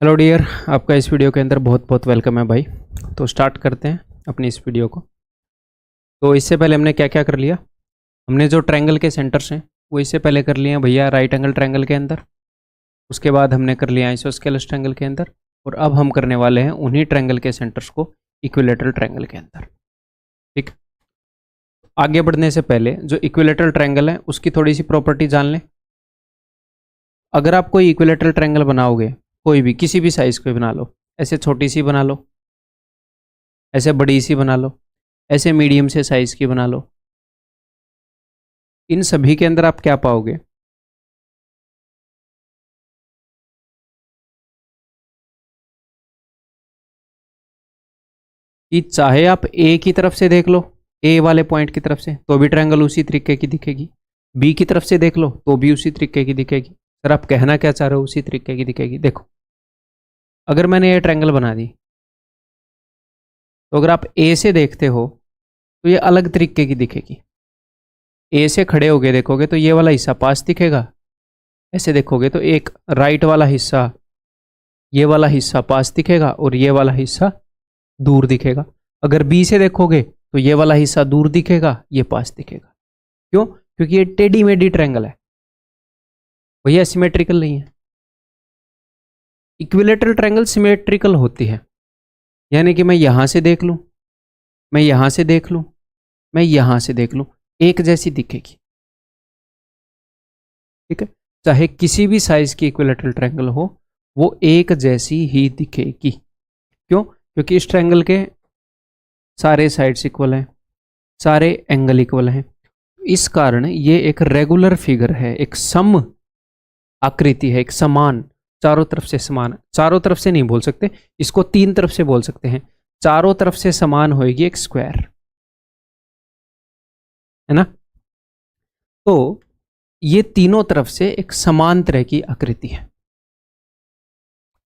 Hello dear, आपका इस video के अंदर बहुत बहुत वेलकम है भाई। तो स्टार्ट करते हैं अपनी इस वीडियो को। तो इससे पहले हमने क्या क्या कर लिया। हमने जो ट्रायंगल के सेंटर्स हैं वो इससे पहले कर लिए हैं भैया राइट एंगल ट्रायंगल के अंदर। उसके बाद हमने कर लिया आइसोस्केलस ट्रायंगल के अंदर। और अब हम करने वाले हैं उन्हीं ट्रायंगल के सेंटर्स को इक्विलेटरल ट्रायंगल के अंदर। ठीक, आगे बढ़ने से पहले जो इक्विलेटरल ट्रायंगल है उसकी थोड़ी सी प्रॉपर्टी जान लें। अगर आप कोई इक्विलेटरल ट्रायंगल बनाओगे, कोई भी किसी भी साइज को बना लो, ऐसे छोटी सी बना लो, ऐसे बड़ी सी बना लो, ऐसे मीडियम से साइज की बना लो, इन सभी के अंदर आप क्या पाओगे कि चाहे आप ए की तरफ से देख लो, ए वाले पॉइंट की तरफ से, तो भी ट्रायंगल उसी तरीके की दिखेगी। बी की तरफ से देख लो तो भी उसी तरीके की दिखेगी। सर आप कहना क्या चाह रहे हो, उसी तरीके की दिखेगी। देखो, अगर मैंने ये ट्रायंगल बना दी तो अगर आप ए से देखते हो तो ये अलग तरीके की दिखेगी। ए से खड़े होके देखोगे तो ये वाला हिस्सा पास दिखेगा, ऐसे देखोगे तो एक राइट वाला हिस्सा, ये वाला हिस्सा पास दिखेगा और ये वाला हिस्सा दूर दिखेगा। अगर बी से देखोगे तो ये वाला हिस्सा दूर दिखेगा, ये पास दिखेगा। क्यों? क्योंकि ये टेढ़ी मेढ़ी ट्रायंगल है, भैया सिमेट्रिकल नहीं है। इक्विलेटरल ट्रायंगल सिमेट्रिकल होती है, यानी कि मैं यहां से देख लूं, मैं यहां से देख लूं, मैं यहां से देख लूं, एक जैसी दिखेगी। ठीक है, चाहे किसी भी साइज की इक्विलेटरल ट्रायंगल हो वो एक जैसी ही दिखेगी। क्यों? क्योंकि इस ट्रायंगल के सारे साइड्स इक्वल हैं, सारे एंगल इक्वल हैं। इस कारण ये एक रेगुलर फिगर है, एक सम आकृति है, एक समान, चारों तरफ से समान। चारों तरफ से नहीं बोल सकते, इसको तीन तरफ से बोल सकते हैं। चारों तरफ से समान होएगी एक स्क्वायर, है ना। तो ये तीनों तरफ से एक समान तरह की आकृति है।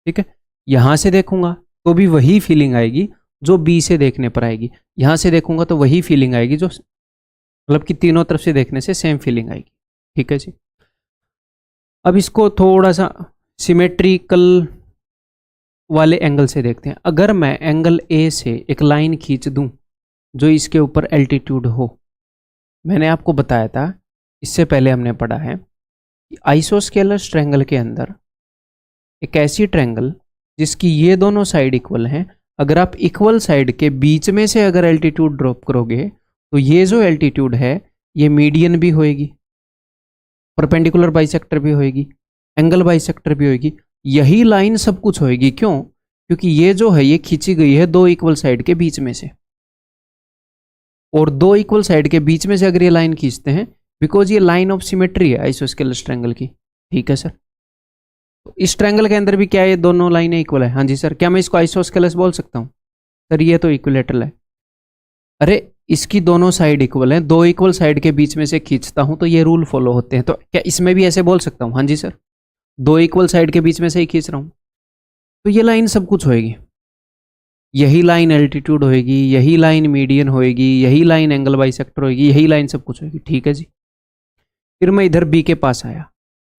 ठीक है, यहां से देखूंगा तो भी वही फीलिंग आएगी जो बी से देखने पर आएगी, यहां से देखूंगा तो वही फीलिंग आएगी जो, मतलब कि तीनों तरफ से देखने से सेम फीलिंग आएगी। ठीक है जी। अब इसको थोड़ा सा सिमेट्रिकल वाले एंगल से देखते हैं। अगर मैं एंगल ए से एक लाइन खींच दूं जो इसके ऊपर एल्टीट्यूड हो, मैंने आपको बताया था, इससे पहले हमने पढ़ा है कि आइसोस्केलस ट्रायंगल के अंदर एक ऐसी ट्रायंगल जिसकी ये दोनों साइड इक्वल हैं, अगर आप इक्वल साइड के बीच में से अगर एल्टीट्यूड ड्रॉप करोगे तो ये जो एल्टीट्यूड है ये मीडियन भी होएगी, परपेंडिकुलर बाइसेक्टर भी होएगी, एंगल बाइसेक्टर भी होएगी, यही लाइन सब कुछ होएगी। क्यों? क्योंकि ये जो है ये खींची गई है दो इक्वल साइड के बीच में से, और दो इक्वल साइड के बीच में से अगर ये लाइन खींचते हैं, बिकॉज ये लाइन ऑफ सिमेट्री है आइसोस्केलस ट्रायंगल की। ठीक है सर, तो इस ट्रायंगल के अंदर भी क्या है, ये दोनों लाइनें इक्वल है। हाँ जी सर, क्या मैं इसको आइसोस्केलस बोल सकता हूँ? सर ये तो इक्विलेटरल है। अरे इसकी दोनों साइड इक्वल हैं, दो इक्वल साइड के बीच में से खींचता हूं तो ये रूल फॉलो होते हैं, तो क्या इसमें भी ऐसे बोल सकता हूं? हाँ जी सर, दो इक्वल साइड के बीच में से ही खींच रहा हूं तो ये लाइन सब कुछ होएगी। यही लाइन एल्टीट्यूड होएगी, यही लाइन मीडियन होएगी, यही लाइन एंगल बाइसेक्टर होएगी, यही लाइन सब कुछ होएगी। ठीक है जी। फिर मैं इधर बी के पास आया।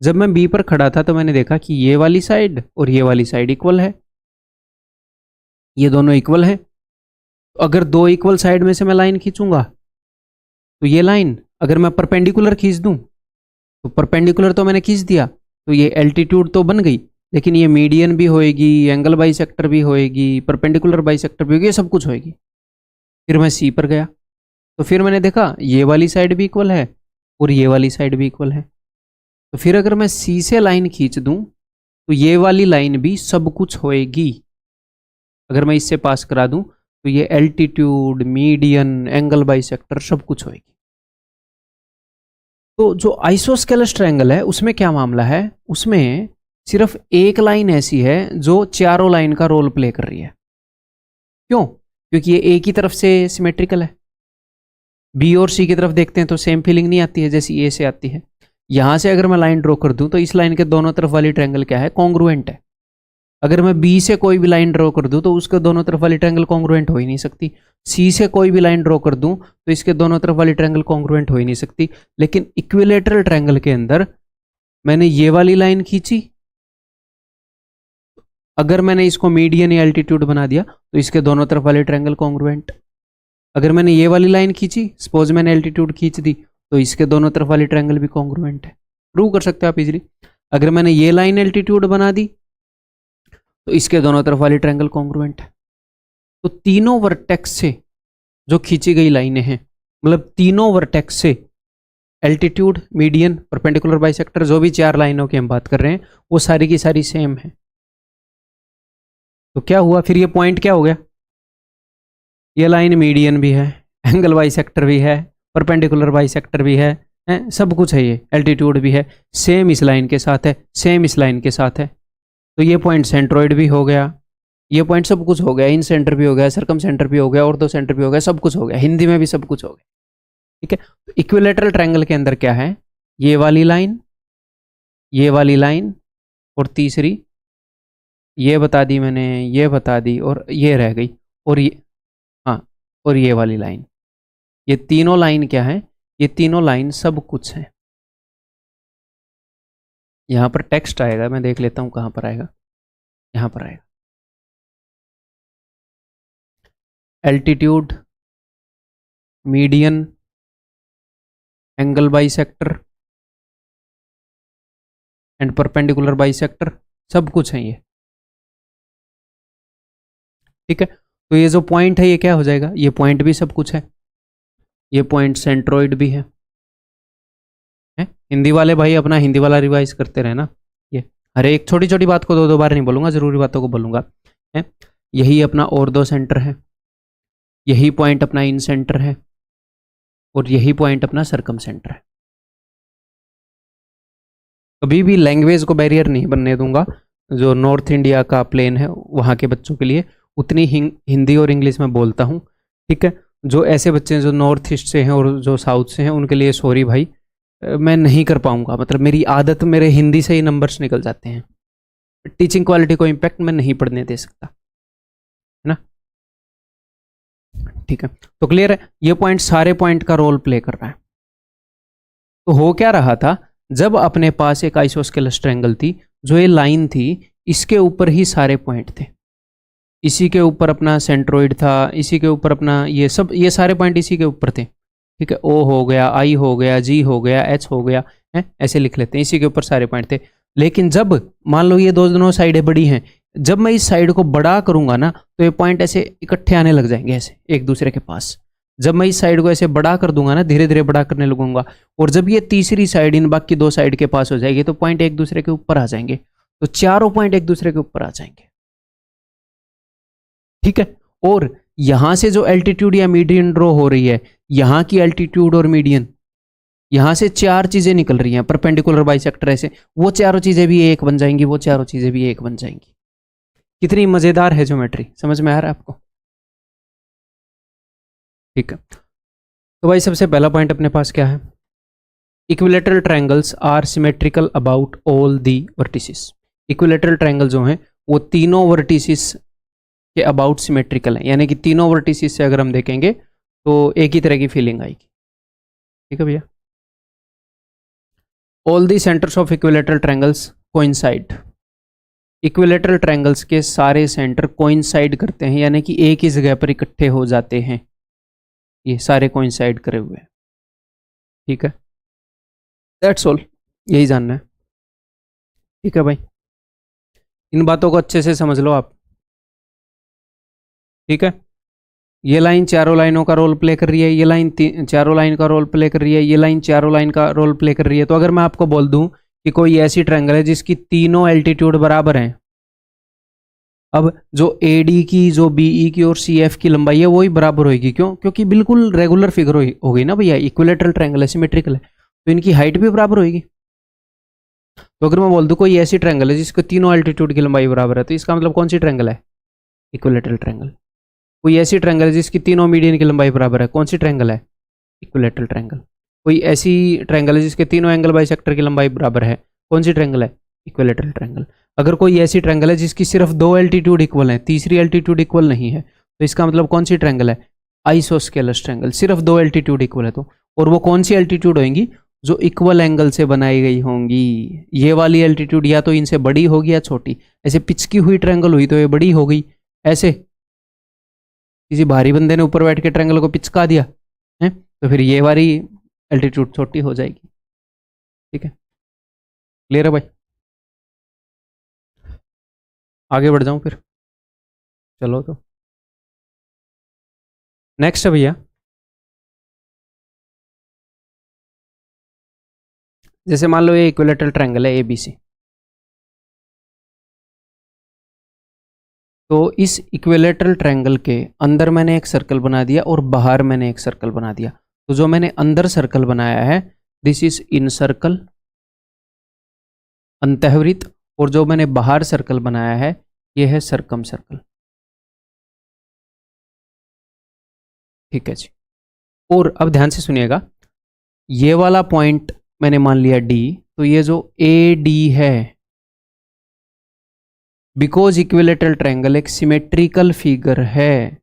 जब मैं बी पर खड़ा था तो मैंने देखा कि ये वाली साइड और ये वाली साइड इक्वल है, ये दोनों इक्वल है। तो अगर दो इक्वल साइड में से मैं लाइन खींचूंगा तो ये लाइन, अगर मैं परपेंडिकुलर खींच दूं तो परपेंडिकुलर तो मैंने खींच दिया तो ये एल्टीट्यूड तो बन गई, लेकिन ये मीडियन भी होएगी, एंगल बाइसेक्टर भी होएगी, परपेंडिकुलर बाइसेक्टर भी होगी, ये सब कुछ होएगी। फिर मैं सी पर गया तो फिर मैंने देखा ये वाली साइड भी इक्वल है और ये वाली साइड भी इक्वल है। तो फिर अगर मैं सी से लाइन खींच दूं तो ये वाली लाइन भी सब कुछ होएगी। अगर मैं इससे पास करा दूं तो ये एल्टीट्यूड, मीडियन, एंगल बाइसेक्टर सब कुछ होएगी। तो जो आइसोस्केलस ट्रायंगल है उसमें क्या मामला है, उसमें सिर्फ एक लाइन ऐसी है जो चारों लाइन का रोल प्ले कर रही है। क्यों? क्योंकि ये ए की तरफ से सिमेट्रिकल है, बी और सी की तरफ देखते हैं तो सेम फीलिंग नहीं आती है जैसी ए से आती है। यहां से अगर मैं लाइन ड्रॉ कर दूं तो इस लाइन के दोनों तरफ वाली ट्रायंगल क्या है, कॉन्ग्रुएंट है। अगर मैं बी से कोई भी लाइन ड्रॉ कर दूं तो उसके दोनों तरफ वाली ट्रायंगल कॉन्ग्रुएंट हो ही नहीं सकती। सी से कोई भी लाइन ड्रॉ कर दूं तो इसके दोनों तरफ वाली ट्रायंगल कॉन्ग्रुएंट हो ही नहीं सकती। लेकिन इक्विलेटरल ट्रायंगल के अंदर मैंने ये वाली लाइन खींची, अगर मैंने इसको मीडियन या एल्टीट्यूड बना दिया तो इसके दोनों तरफ वाले ट्रायंगल कॉन्ग्रुएंट। अगर मैंने ये वाली लाइन खींची, सपोज मैंने एल्टीट्यूड खींच दी, तो इसके दोनों तरफ वाली ट्रायंगल भी कॉन्ग्रुएंट है। प्रूव कर सकते हो आप इजीली। अगर मैंने ये लाइन एल्टीट्यूड बना दी तो इसके दोनों तरफ वाली ट्रायंगल कॉन्ग्रुएंट है। तो तीनों वर्टेक्स से जो खींची गई लाइनें हैं, मतलब तीनों वर्टेक्स से एल्टीट्यूड, मीडियन, परपेंडिकुलर, बाइसेक्टर, जो भी 4 लाइनों की हम बात कर रहे हैं वो सारी की सारी सेम है। तो क्या हुआ फिर, ये पॉइंट क्या हो गया, ये लाइन मीडियन भी है, एंगल बाइसेक्टर भी है, परपेंडिकुलर बाइसेक्टर भी है, सब कुछ है, ये एल्टीट्यूड भी है, सेम इस लाइन के साथ है, सेम इस लाइन के साथ है। तो ये पॉइंट सेंट्रोइड भी हो गया, ये पॉइंट सब कुछ हो गया, इन सेंटर भी हो गया, सरकम सेंटर भी हो गया, ऑर्थो सेंटर भी हो गया, सब कुछ हो गया, हिंदी में भी सब कुछ हो गया। ठीक है, तो इक्विलैटरल ट्रायंगल के अंदर क्या है, ये वाली लाइन और तीसरी ये बता दी मैंने, ये बता दी, और ये रह गई, और ये, हाँ, और ये वाली लाइन। ये तीनों लाइन क्या है, ये तीनों लाइन सब कुछ है। यहां पर टेक्स्ट आएगा, मैं देख लेता हूं कहां पर आएगा, यहां पर आएगा, altitude, median, angle bisector and perpendicular bisector, सब कुछ है ये। ठीक है, तो ये जो पॉइंट है ये क्या हो जाएगा, ये पॉइंट भी सब कुछ है, ये पॉइंट सेंट्रोइड भी है। हिंदी वाले भाई अपना हिंदी वाला रिवाइज करते रहे ना, ये हर एक छोटी छोटी बात को 2-2 बार नहीं बोलूंगा, जरूरी बातों को बोलूंगा। है, यही अपना ऑर्थो सेंटर है, यही पॉइंट अपना इन सेंटर है, और यही पॉइंट अपना सरकम सेंटर है। कभी भी लैंग्वेज को बैरियर नहीं बनने दूंगा। जो नॉर्थ इंडिया का प्लेन है वहाँ के बच्चों के लिए उतनी हिंदी और इंग्लिश में बोलता हूँ। ठीक है, जो ऐसे बच्चे हैं जो नॉर्थ ईस्ट से हैं और जो साउथ से हैं उनके लिए सॉरी भाई, मैं नहीं कर पाऊंगा, मतलब मेरी आदत, मेरे हिंदी से ही नंबर्स निकल जाते हैं, टीचिंग क्वालिटी को इम्पैक्ट मैं नहीं पड़ने दे सकता, है ना। ठीक है, तो क्लियर है, ये पॉइंट सारे पॉइंट का रोल प्ले कर रहा है। तो हो क्या रहा था, जब अपने पास एक आइसोस्केलस ट्रायंगल थी, जो ये लाइन थी इसके ऊपर ही सारे पॉइंट थे, इसी के ऊपर अपना सेंट्रोइड था, इसी के ऊपर अपना ये सब, ये सारे पॉइंट इसी के ऊपर थे। ठीक है, ओ हो गया, आई हो गया, जी हो गया, एच हो गया, है, ऐसे लिख लेते हैं, इसी के ऊपर सारे पॉइंट थे। लेकिन जब मान लो ये दोनों साइडें बड़ी हैं, जब मैं इस साइड को बड़ा करूंगा ना तो ये पॉइंट ऐसे इकट्ठे आने लग जाएंगे, ऐसे एक दूसरे के पास। जब मैं इस साइड को ऐसे बड़ा कर दूंगा ना, धीरे धीरे बड़ा करने लगूंगा, और जब ये तीसरी साइड इन बाकी 2 साइड के पास हो जाएगी तो पॉइंट एक दूसरे के ऊपर आ जाएंगे, तो चारों पॉइंट एक दूसरे के ऊपर आ जाएंगे। ठीक है, और यहां से जो एल्टीट्यूड या मीडियन ड्रॉ हो रही है, यहां की एल्टीट्यूड और मीडियन, यहां से 4 चीजें निकल रही हैं, परपेंडिकुलर बाइसेक्टर ऐसे, वो चारों चीजें भी एक बन जाएंगी, वो चारों चीजें भी एक बन जाएंगी। कितनी मजेदार है ज्योमेट्री, समझ में आ रहा है आपको। ठीक है, तो भाई सबसे पहला पॉइंट अपने पास क्या है, equilateral triangles are symmetrical about all the vertices. Equilateral triangle जो हैं वो तीनों वर्टिसेस के अबाउट सिमेट्रिकल हैं, यानी कि तीनों वर्टिसेस से अगर हम देखेंगे तो एक ही तरह की फीलिंग आएगी। ठीक है भैया, all the centres of equilateral triangles coincide. Equilateral triangles के सारे सेंटर कोइंसाइड करते हैं, यानी कि एक ही जगह पर इकट्ठे हो जाते हैं, ये सारे कोइंसाइड करे हुए हैं। ठीक है, दैट्स ऑल, यही जानना है। ठीक है भाई, इन बातों को अच्छे से समझ लो आप। ठीक है, ये लाइन चारों लाइनों का रोल प्ले कर रही है, ये लाइन चारों लाइन का रोल प्ले कर रही है, ये लाइन चारों लाइन का रोल प्ले कर रही है। तो अगर मैं आपको बोल दूं कि कोई ऐसी ट्रायंगल है जिसकी तीनों एल्टीट्यूड बराबर हैं, अब जो AD की, जो BE की और CF की लंबाई है वही बराबर होगी। क्यों? क्योंकि बिल्कुल रेगुलर फिगर हो गई ना भैया, इक्विलैटरल ट्रायंगल है, सिमेट्रिकल है, तो इनकी हाइट भी बराबर होगी। तो अगर मैं बोल दूं कोई ऐसी ट्रायंगल है जिसको तीनों एल्टीट्यूड की लंबाई बराबर है, तो इसका मतलब कौन सी ट्रायंगल है, इक्विलैटरल ट्रायंगल। कोई ऐसी ट्रायंगल है जिसकी तीनों मीडियन की लंबाई बराबर है, कौन सी ट्रायंगल है, इक्विलैटरल ट्रायंगल। कोई ऐसी ट्रायंगल है जिसके तीनों एंगल बाइसेक्टर की लंबाई बराबर है, कौन सी ट्रायंगल है, इक्विलैटरल ट्रायंगल। अगर कोई ऐसी ट्रायंगल है जिसकी सिर्फ 2 एल्टीट्यूड इक्वल है, तीसरी एल्टीट्यूड इक्वल नहीं है, तो इसका मतलब कौन सी ट्रायंगल है, आइसोस्केलस ट्रायंगल। सिर्फ 2 एल्टीट्यूड इक्वल है तो, और वो कौन सी एल्टीट्यूड होंगी, जो इक्वल एंगल से बनाई गई होंगी। ये वाली एल्टीट्यूड या तो इनसे बड़ी होगी या छोटी। ऐसे पिचकी हुई ट्रायंगल हुई तो ये बड़ी हो गई, ऐसे किसी भारी बंदे ने ऊपर बैठ के ट्रायंगल को पिचका दिया है तो फिर ये वाली एल्टीट्यूड छोटी हो जाएगी। ठीक है, क्लियर है भाई? आगे बढ़ जाऊं फिर? चलो तो नेक्स्ट है भैया, जैसे मान लो ये इक्विलेटरल ट्रायंगल है एबीसी। तो इस इक्विलेटरल ट्रायंगल के अंदर मैंने एक सर्कल बना दिया और बाहर मैंने एक सर्कल बना दिया। तो जो मैंने अंदर सर्कल बनाया है दिस इज इन सर्कल, अंतःवृत्त, और जो मैंने बाहर सर्कल बनाया है ये है सर्कम सर्कल। ठीक है जी। और अब ध्यान से सुनिएगा, ये वाला पॉइंट मैंने मान लिया डी, तो ये जो ए डी है, बिकॉज इक्विलेटरल ट्रायंगल एक सिमेट्रिकल फिगर है,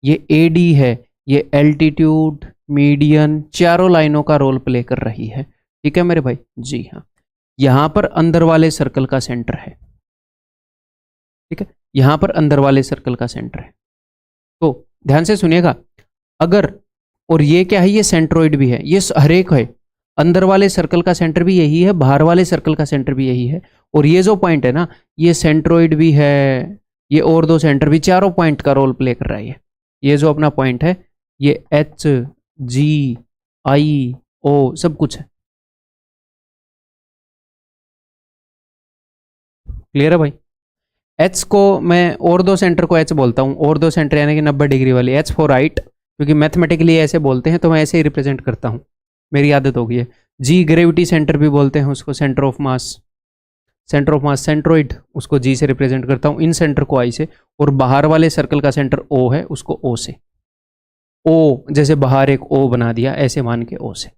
ये ए डी है, ये एल्टीट्यूड, मीडियन, चारों लाइनों का रोल प्ले कर रही है। ठीक है मेरे भाई? जी हाँ। यहां पर अंदर वाले सर्कल का सेंटर है। ठीक है, यहां पर अंदर वाले सर्कल का सेंटर है। तो ध्यान से सुनिएगा, अगर, और ये क्या है, ये सेंट्रोइड भी है, ये हर एक है, अंदर वाले सर्कल का सेंटर भी यही है, बाहर वाले सर्कल का सेंटर भी यही है, और ये जो पॉइंट है ना, ये सेंट्रोइड भी है, ये और दो सेंटर भी, चारों पॉइंट का रोल प्ले कर रहा है। ये जो अपना पॉइंट है ये एच जी आई ओ सब कुछ है। क्लियर है भाई? एच को मैं और दो सेंटर को एच बोलता हूँ, और दो सेंटर यानी कि 90 डिग्री वाली, एच फॉर राइट, क्योंकि मैथमेटिकली ऐसे बोलते हैं तो मैं ऐसे ही रिप्रेजेंट करता हूँ, मेरी आदत हो गई है। जी ग्रेविटी सेंटर भी बोलते हैं उसको, centre of mass, centre of mass centroid, उसको जी से रिप्रेजेंट करता हूँ, इन सेंटर को आई से, और बाहर वाले सर्कल का सेंटर ओ है, उसको ओ से, ओ जैसे बाहर एक ओ बना दिया ऐसे मान के ओ से।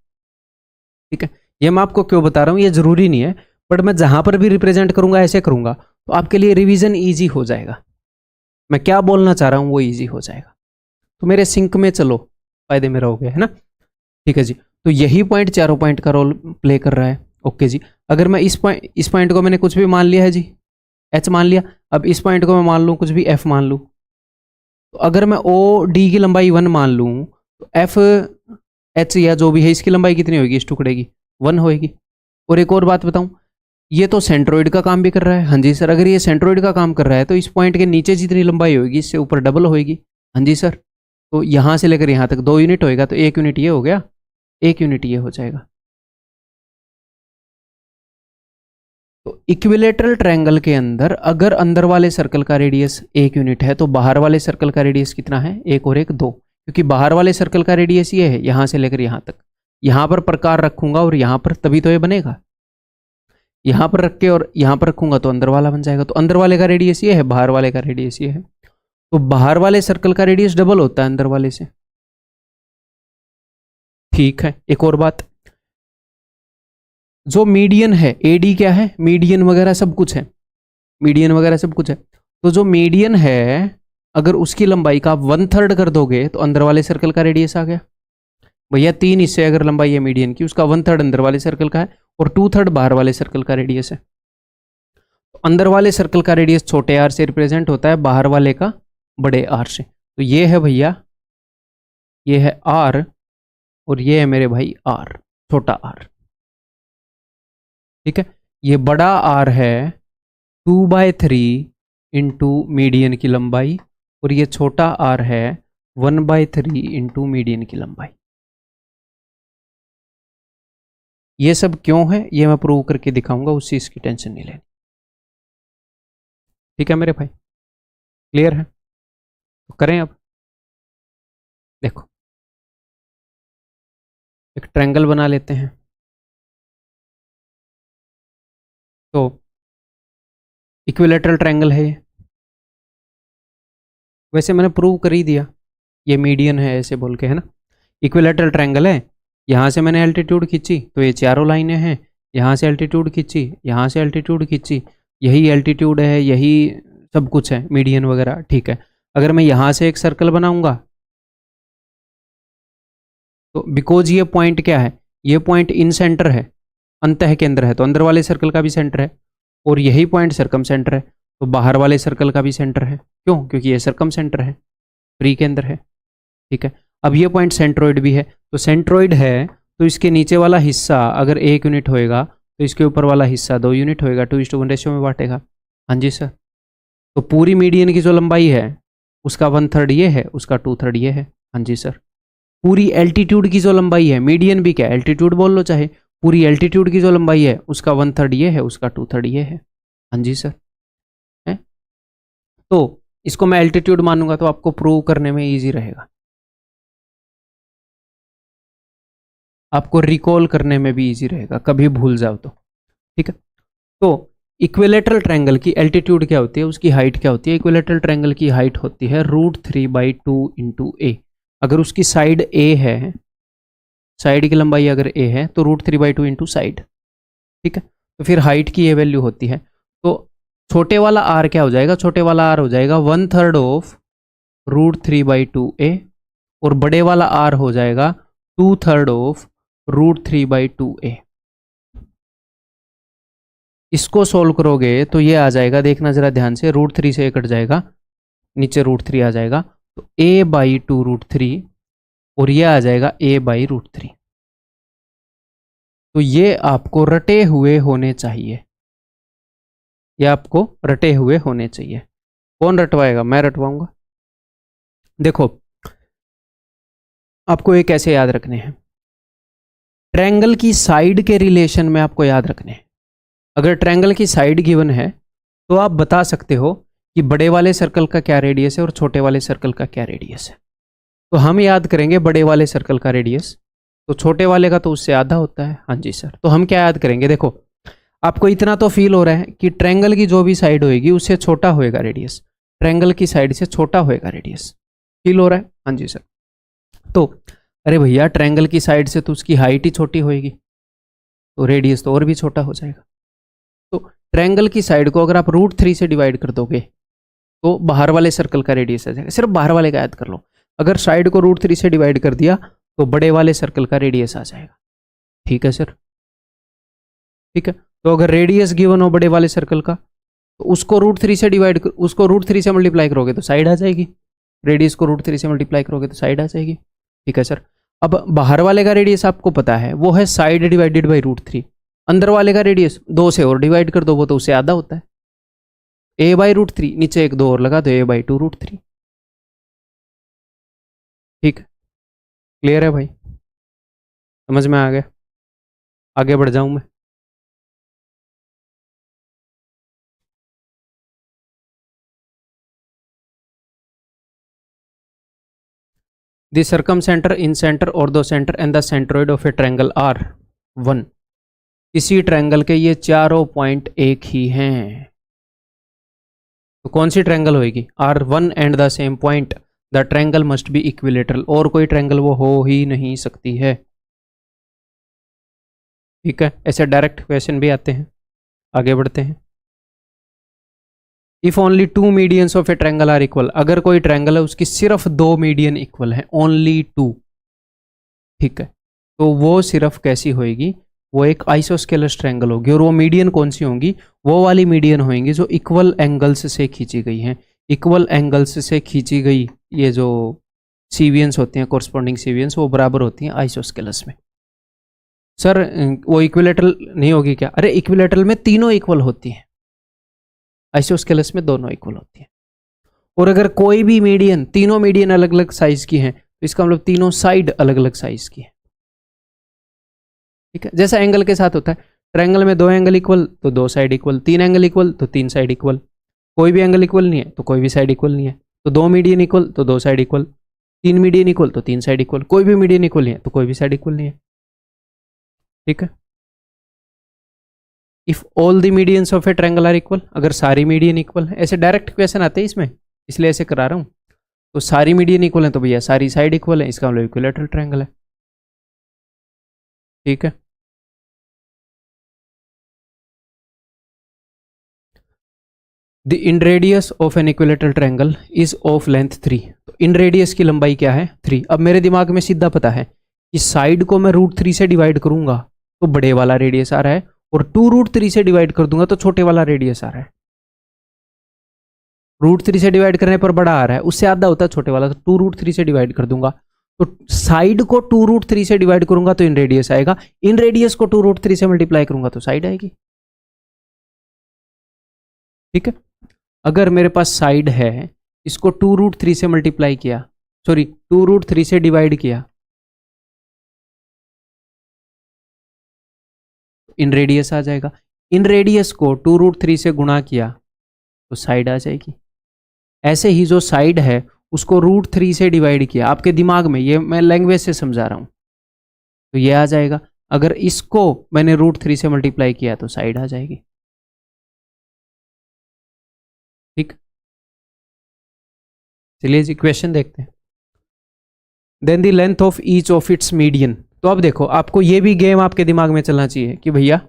ठीक है, ये मैं आपको क्यों बता रहा हूँ, ये जरूरी नहीं है, बट मैं जहां पर भी रिप्रेजेंट करूंगा ऐसे करूंगा तो आपके लिए रिवीजन ईजी हो जाएगा, मैं क्या बोलना चाह रहा हूँ वो ईजी हो जाएगा। तो मेरे सिंक में चलो, फायदे में रहोगे, है ना? ठीक है जी। तो यही पॉइंट चारों पॉइंट का रोल प्ले कर रहा है। ओके जी। अगर मैं इस पॉइंट को मैंने कुछ भी मान लिया है जी, एच मान लिया, अब इस पॉइंट को मैं मान लूँ कुछ भी एफ मान लूँ, तो अगर मैं ओ डी की लंबाई 1 मान लूँ तो एफ एच या जो भी है इसकी लंबाई कितनी होगी इस टुकड़े की? 1 होएगी। और एक और बात बताऊँ, ये तो सेंट्रोइड का काम भी कर रहा है। हाँ जी सर, अगर ये सेंट्रोइड का काम कर रहा है तो इस पॉइंट के नीचे जितनी लंबाई होगी इससे ऊपर डबल होएगी। हाँ जी सर, तो यहाँ से लेकर यहाँ तक 2 यूनिट होएगा, तो 1 यूनिट ये हो गया, 1 यूनिट ये हो जाएगा। तो इक्विलेटरल ट्रायंगल के अंदर अगर अंदर वाले सर्कल का रेडियस 1 यूनिट है तो बाहर वाले सर्कल का रेडियस कितना है? 1 और 1 2, क्योंकि बाहर वाले सर्कल का रेडियस ये है, यहाँ से लेकर यहाँ तक। यहाँ पर प्रकार रखूंगा और यहाँ पर, तभी तो ये बनेगा। यहाँ पर रख के और यहाँ पर रखूंगा तो अंदर वाला बन जाएगा। तो अंदर वाले का रेडियस ये है, बाहर वाले का रेडियस ये है, तो बाहर वाले सर्कल का रेडियस डबल होता है अंदर वाले से। ठीक है, एक और बात, जो मीडियन है, एडी क्या है, मीडियन वगैरह सब कुछ है, मीडियन वगैरह सब कुछ है, तो जो मीडियन है अगर उसकी लंबाई का आप 1/3 कर दोगे तो अंदर वाले सर्कल का रेडियस आ गया। भैया 3 हिस्से अगर लंबाई है मीडियन की, उसका 1/3 अंदर वाले सर्कल का है और 2/3 बाहर वाले सर्कल का रेडियस है। तो अंदर वाले सर्कल का रेडियस छोटे आर से रिप्रेजेंट होता है, बाहर वाले का बड़े आर से। तो ये है भैया, ये है आर, और ये है मेरे भाई आर, छोटा आर। ठीक है, ये बड़ा आर है 2/3 इंटू मीडियन की लंबाई, और ये छोटा आर है 1/3 इंटू मीडियन की लंबाई। ये सब क्यों है ये मैं प्रूव करके दिखाऊंगा, उस चीज की टेंशन नहीं लेनी। ठीक है मेरे भाई, क्लियर है? तो करें अब, देखो एक ट्रायंगल बना लेते हैं। तो इक्विलेटरल ट्रायंगल है ये, वैसे मैंने प्रूव कर ही दिया, ये मीडियन है ऐसे बोल के, है ना? इक्विलेटरल ट्रायंगल है, यहाँ से मैंने एल्टीट्यूड खींची तो ये चारों लाइनें हैं, यहाँ से एल्टीट्यूड खींची, यहाँ से एल्टीट्यूड खींची, यही एल्टीट्यूड है, यही सब कुछ है, मीडियन वगैरह। ठीक है, अगर मैं यहाँ से एक सर्कल बनाऊंगा तो बिकॉज ये पॉइंट क्या है, ये पॉइंट इन सेंटर है, अंतः केंद्र है, तो अंदर वाले सर्कल का भी सेंटर है, और यही पॉइंट सर्कम सेंटर है, तो बाहर वाले सर्कल का भी सेंटर है। क्यों? क्योंकि ये सर्कम सेंटर है, प्री केंद्र है। ठीक है, अब ये पॉइंट सेंट्रोइड भी है, तो सेंट्रोइड है तो इसके नीचे वाला हिस्सा अगर 1 यूनिट होएगा तो इसके ऊपर वाला हिस्सा 2 यूनिट होएगा, 2:1 रेशियो में बांटेगा। हाँ जी सर। तो पूरी मीडियन की जो लंबाई है उसका 1/3 ये है, उसका 2/3 ये है। हाँ जी सर। पूरी एल्टीट्यूड की जो लंबाई है, मीडियन भी क्या एल्टीट्यूड बोल लो चाहे, पूरी एल्टीट्यूड की जो लंबाई है उसका 1/3 ये है, उसका 2/3 ये है। हाँ जी सर। है? तो इसको मैं एल्टीट्यूड मानूंगा तो आपको प्रूव करने में ईजी रहेगा, आपको रिकॉल करने में भी इजी रहेगा, कभी भूल जाओ तो। ठीक है, तो इक्विलेटरल ट्रायंगल की एल्टीट्यूड क्या होती है, उसकी हाइट क्या होती है? इक्विलेटरल ट्रायंगल की हाइट होती है √3/2 इंटू ए। अगर उसकी साइड ए है, साइड की लंबाई अगर ए है तो √3/2 इंटू साइड। ठीक है, तो फिर हाइट की ये वैल्यू होती है। तो छोटे वाला आर क्या हो जाएगा? छोटे वाला आर हो जाएगा 1/3 ऑफ √3/2 ए, और बड़े वाला आर हो जाएगा 2/3 ऑफ √3/2 ए। इसको सोल्व करोगे तो ये आ जाएगा, देखना जरा ध्यान से, √3 से कट जाएगा, नीचे √3 आ जाएगा, तो a/2 √3, और ये आ जाएगा a/√3। तो ये आपको रटे हुए होने चाहिए, ये आपको रटे हुए होने चाहिए। कौन रटवाएगा? मैं रटवाऊंगा। देखो, आपको ये कैसे याद रखने हैं, ट्रायंगल की साइड के रिलेशन में आपको याद रखने हैं। अगर ट्रायंगल की साइड गिवन है तो आप बता सकते हो कि बड़े वाले सर्कल का क्या रेडियस है और छोटे वाले सर्कल का क्या रेडियस है। तो हम याद करेंगे बड़े वाले सर्कल का रेडियस, तो छोटे वाले का तो उससे आधा होता है। हाँ जी सर। तो हम क्या याद करेंगे? देखो, आपको इतना तो फील हो रहा है कि ट्रायंगल की जो भी साइड होएगी उससे छोटा होएगा रेडियस, ट्रायंगल की साइड से छोटा होएगा रेडियस, फील हो रहा है? हाँ जी सर। तो अरे भैया, ट्रायंगल की साइड से तो उसकी हाइट ही छोटी होएगी, तो रेडियस तो और भी छोटा हो जाएगा। तो ट्रायंगल की साइड को अगर आप √3 से डिवाइड कर दोगे तो बाहर वाले सर्कल का रेडियस आ जाएगा। सिर्फ बाहर वाले का याद कर लो, अगर साइड को √3 से डिवाइड कर दिया तो बड़े वाले सर्कल का रेडियस आ जाएगा। ठीक है सर। ठीक है, तो अगर रेडियस गिवन हो बड़े वाले सर्कल का तो उसको √3 से डिवाइड, उसको √3 से मल्टीप्लाई करोगे तो साइड आ जाएगी, रेडियस को √3 से मल्टीप्लाई करोगे तो साइड आ जाएगी। ठीक है सर। अब बाहर वाले का रेडियस आपको पता है, वो है साइड डिवाइडेड बाई √3। अंदर वाले का रेडियस 2 से और डिवाइड कर दो, वो तो उससे आधा होता है, a/√3, नीचे एक 2 और लगा दो, a/2 √3। ठीक, क्लियर है भाई? समझ में आ गया? आगे बढ़ जाऊं मैं? The circumcentre incentre और the centre and the centroid of a triangle are 1। इसी ट्रायंगल के ये चारों पॉइंट एक ही हैं, तो कौन सी ट्रायंगल होगी? R1 and the same point, the triangle must be equilateral, और कोई ट्रायंगल वो हो ही नहीं सकती है। ठीक है, ऐसे डायरेक्ट क्वेश्चन भी आते हैं। आगे बढ़ते हैं। If only 2 medians of a triangle are equal, अगर कोई ट्रायंगल है उसकी सिर्फ 2 मीडियन इक्वल है, ओनली 2। ठीक है, तो वो सिर्फ कैसी होएगी? वो एक आइसोस्केलस ट्रायंगल होगी, और वो मीडियन कौन सी होंगी? वो वाली मीडियन होंगी जो इक्वल एंगल्स से खींची गई हैं। इक्वल एंगल्स से खींची गई ये जो सीवियंस होती हैं, कोरस्पॉन्डिंग सीवियंस, वो बराबर होती हैं आइसोस्केलस में। सर वो इक्विलेटरल नहीं होगी क्या? अरे इक्विलेटरल में तीनों इक्वल होती हैं, आइसोस्केलस में दोनों इक्वल होती हैं। और अगर कोई भी मीडियन, तीनों मीडियन अलग अलग साइज की हैं, तो इसका मतलब तीनों साइड अलग अलग साइज की है। ठीक है, जैसा एंगल के साथ होता है, ट्रायंगल में 2 एंगल इक्वल तो 2 साइड इक्वल, 3 एंगल इक्वल तो 3 साइड इक्वल, कोई भी एंगल इक्वल नहीं है तो कोई भी साइड इक्वल नहीं है, तो 2 मीडियन इक्वल तो 2 साइड इक्वल, 3 मीडियन इक्वल तो 3 साइड इक्वल, कोई भी मीडियन इक्वल नहीं है तो कोई भी साइड इक्वल नहीं है। ठीक है, if all the medians of a triangle are equal, अगर सारी मीडियन इक्वल है, ऐसे डायरेक्ट क्वेश्चन आते हैं इसमें, इसलिए ऐसे करा रहा हूँ। तो सारी मीडियन इक्वल है तो भैया सारी साइड इक्वल है, इसका मतलब इक्विलेटरल ट्रायंगल है। ठीक है, the in radius of N equilateral triangle is of length 3। तो इन रेडियस की लंबाई क्या है? 3। अब मेरे दिमाग में सीधा पता है कि साइड को मैं √3 से डिवाइड करूंगा तो बड़े वाला रेडियस आ रहा है, और 2√3 से डिवाइड कर दूंगा तो छोटे वाला रेडियस आ रहा है। √3 से डिवाइड करने पर बड़ा आ रहा है, उससे आधा होता है छोटे वाला, तो 2√3 से डिवाइड कर दूंगा। तो साइड को 2√3 से डिवाइड करूंगा तो इन रेडियस आएगा, इन रेडियस को 2√3 से मल्टीप्लाई करूंगा तो साइड आएगी। ठीक है, अगर मेरे पास साइड है, इसको 2√3 से मल्टीप्लाई किया, सॉरी 2√3 से डिवाइड किया, इन रेडियस आ जाएगा। इन रेडियस को 2√3 से गुणा किया तो साइड आ जाएगी। ऐसे ही जो साइड है उसको √3 से डिवाइड किया, आपके दिमाग में, ये मैं लैंग्वेज से समझा रहा हूं, तो ये आ जाएगा। अगर इसको मैंने √3 से मल्टीप्लाई किया तो साइड आ जाएगी। ठीक, चलिए जी क्वेश्चन देखते हैं। Then the length of each of its median. तो अब देखो, आपको ये भी गेम आपके दिमाग में चलना चाहिए कि भैया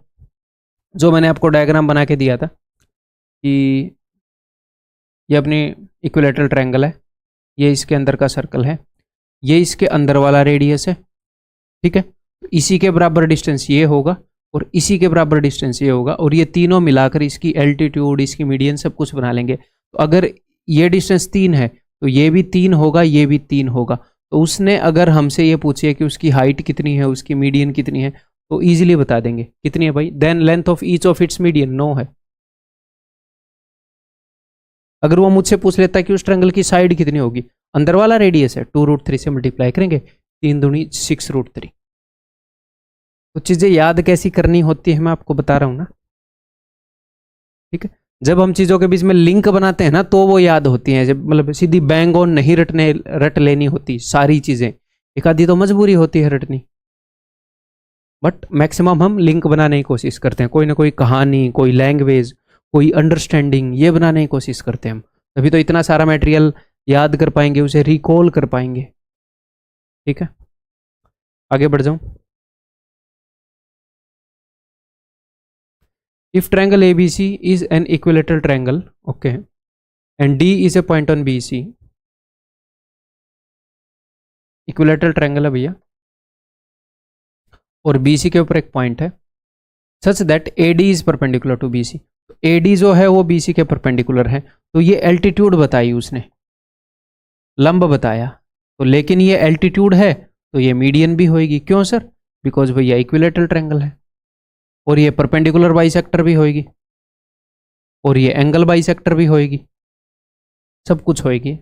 जो मैंने आपको डायग्राम बना के दिया था कि ये अपनी इक्विलेटरल ट्रायंगल है, ये इसके अंदर का सर्कल है, ये इसके अंदर वाला रेडियस है। ठीक है, इसी के बराबर डिस्टेंस ये होगा और इसी के बराबर डिस्टेंस ये होगा, और ये तीनों मिलाकर इसकी एल्टीट्यूड, इसकी मीडियन सब कुछ बना लेंगे। तो अगर ये डिस्टेंस 3 है तो ये भी 3 होगा, ये भी 3 होगा। तो उसने अगर हमसे ये पूछे कि उसकी हाइट कितनी है, उसकी मीडियन कितनी है, तो इजीली बता देंगे कितनी है भाई। Then length of each of its median 9 है। अगर वो मुझसे पूछ लेता है कि उस ट्रायंगल की साइड कितनी होगी, अंदर वाला रेडियस है, 2√3 से मल्टीप्लाई करेंगे, 3 दूनी 6√3। तो चीजें याद कैसी करनी होती है मैं आपको बता रहा हूं ना। ठीक है, जब हम चीजों के बीच में लिंक बनाते हैं ना तो वो याद होती हैं। जब मतलब सीधी बैंग ऑन नहीं रट लेनी होती सारी चीजें, एक आधी तो मजबूरी होती है रटनी, बट मैक्सिमम हम लिंक बनाने की कोशिश करते हैं, कोई ना कोई कहानी, कोई लैंग्वेज, कोई अंडरस्टैंडिंग, ये बनाने की कोशिश करते हैं हम। तभी तो इतना सारा मटेरियल याद कर पाएंगे, उसे रिकॉल कर पाएंगे। ठीक है, आगे बढ़ जाऊं। If triangle ABC is an equilateral triangle, okay, and D is a point on BC, equilateral triangle है भैया, और BC के ऊपर एक पॉइंट है, such that AD is perpendicular to BC। तो AD जो है वो BC के परपेंडिकुलर है, तो ये एल्टीट्यूड बताई उसने, लंब बताया, तो लेकिन ये एल्टीट्यूड है तो ये मीडियन भी होगी। क्यों सर? बिकॉज भैया इक्विलेटरल ट्रायंगल है, और ये परपेंडिकुलर बाइसेक्टर भी होएगी, और ये एंगल बाइसेक्टर भी होएगी, सब कुछ होएगी।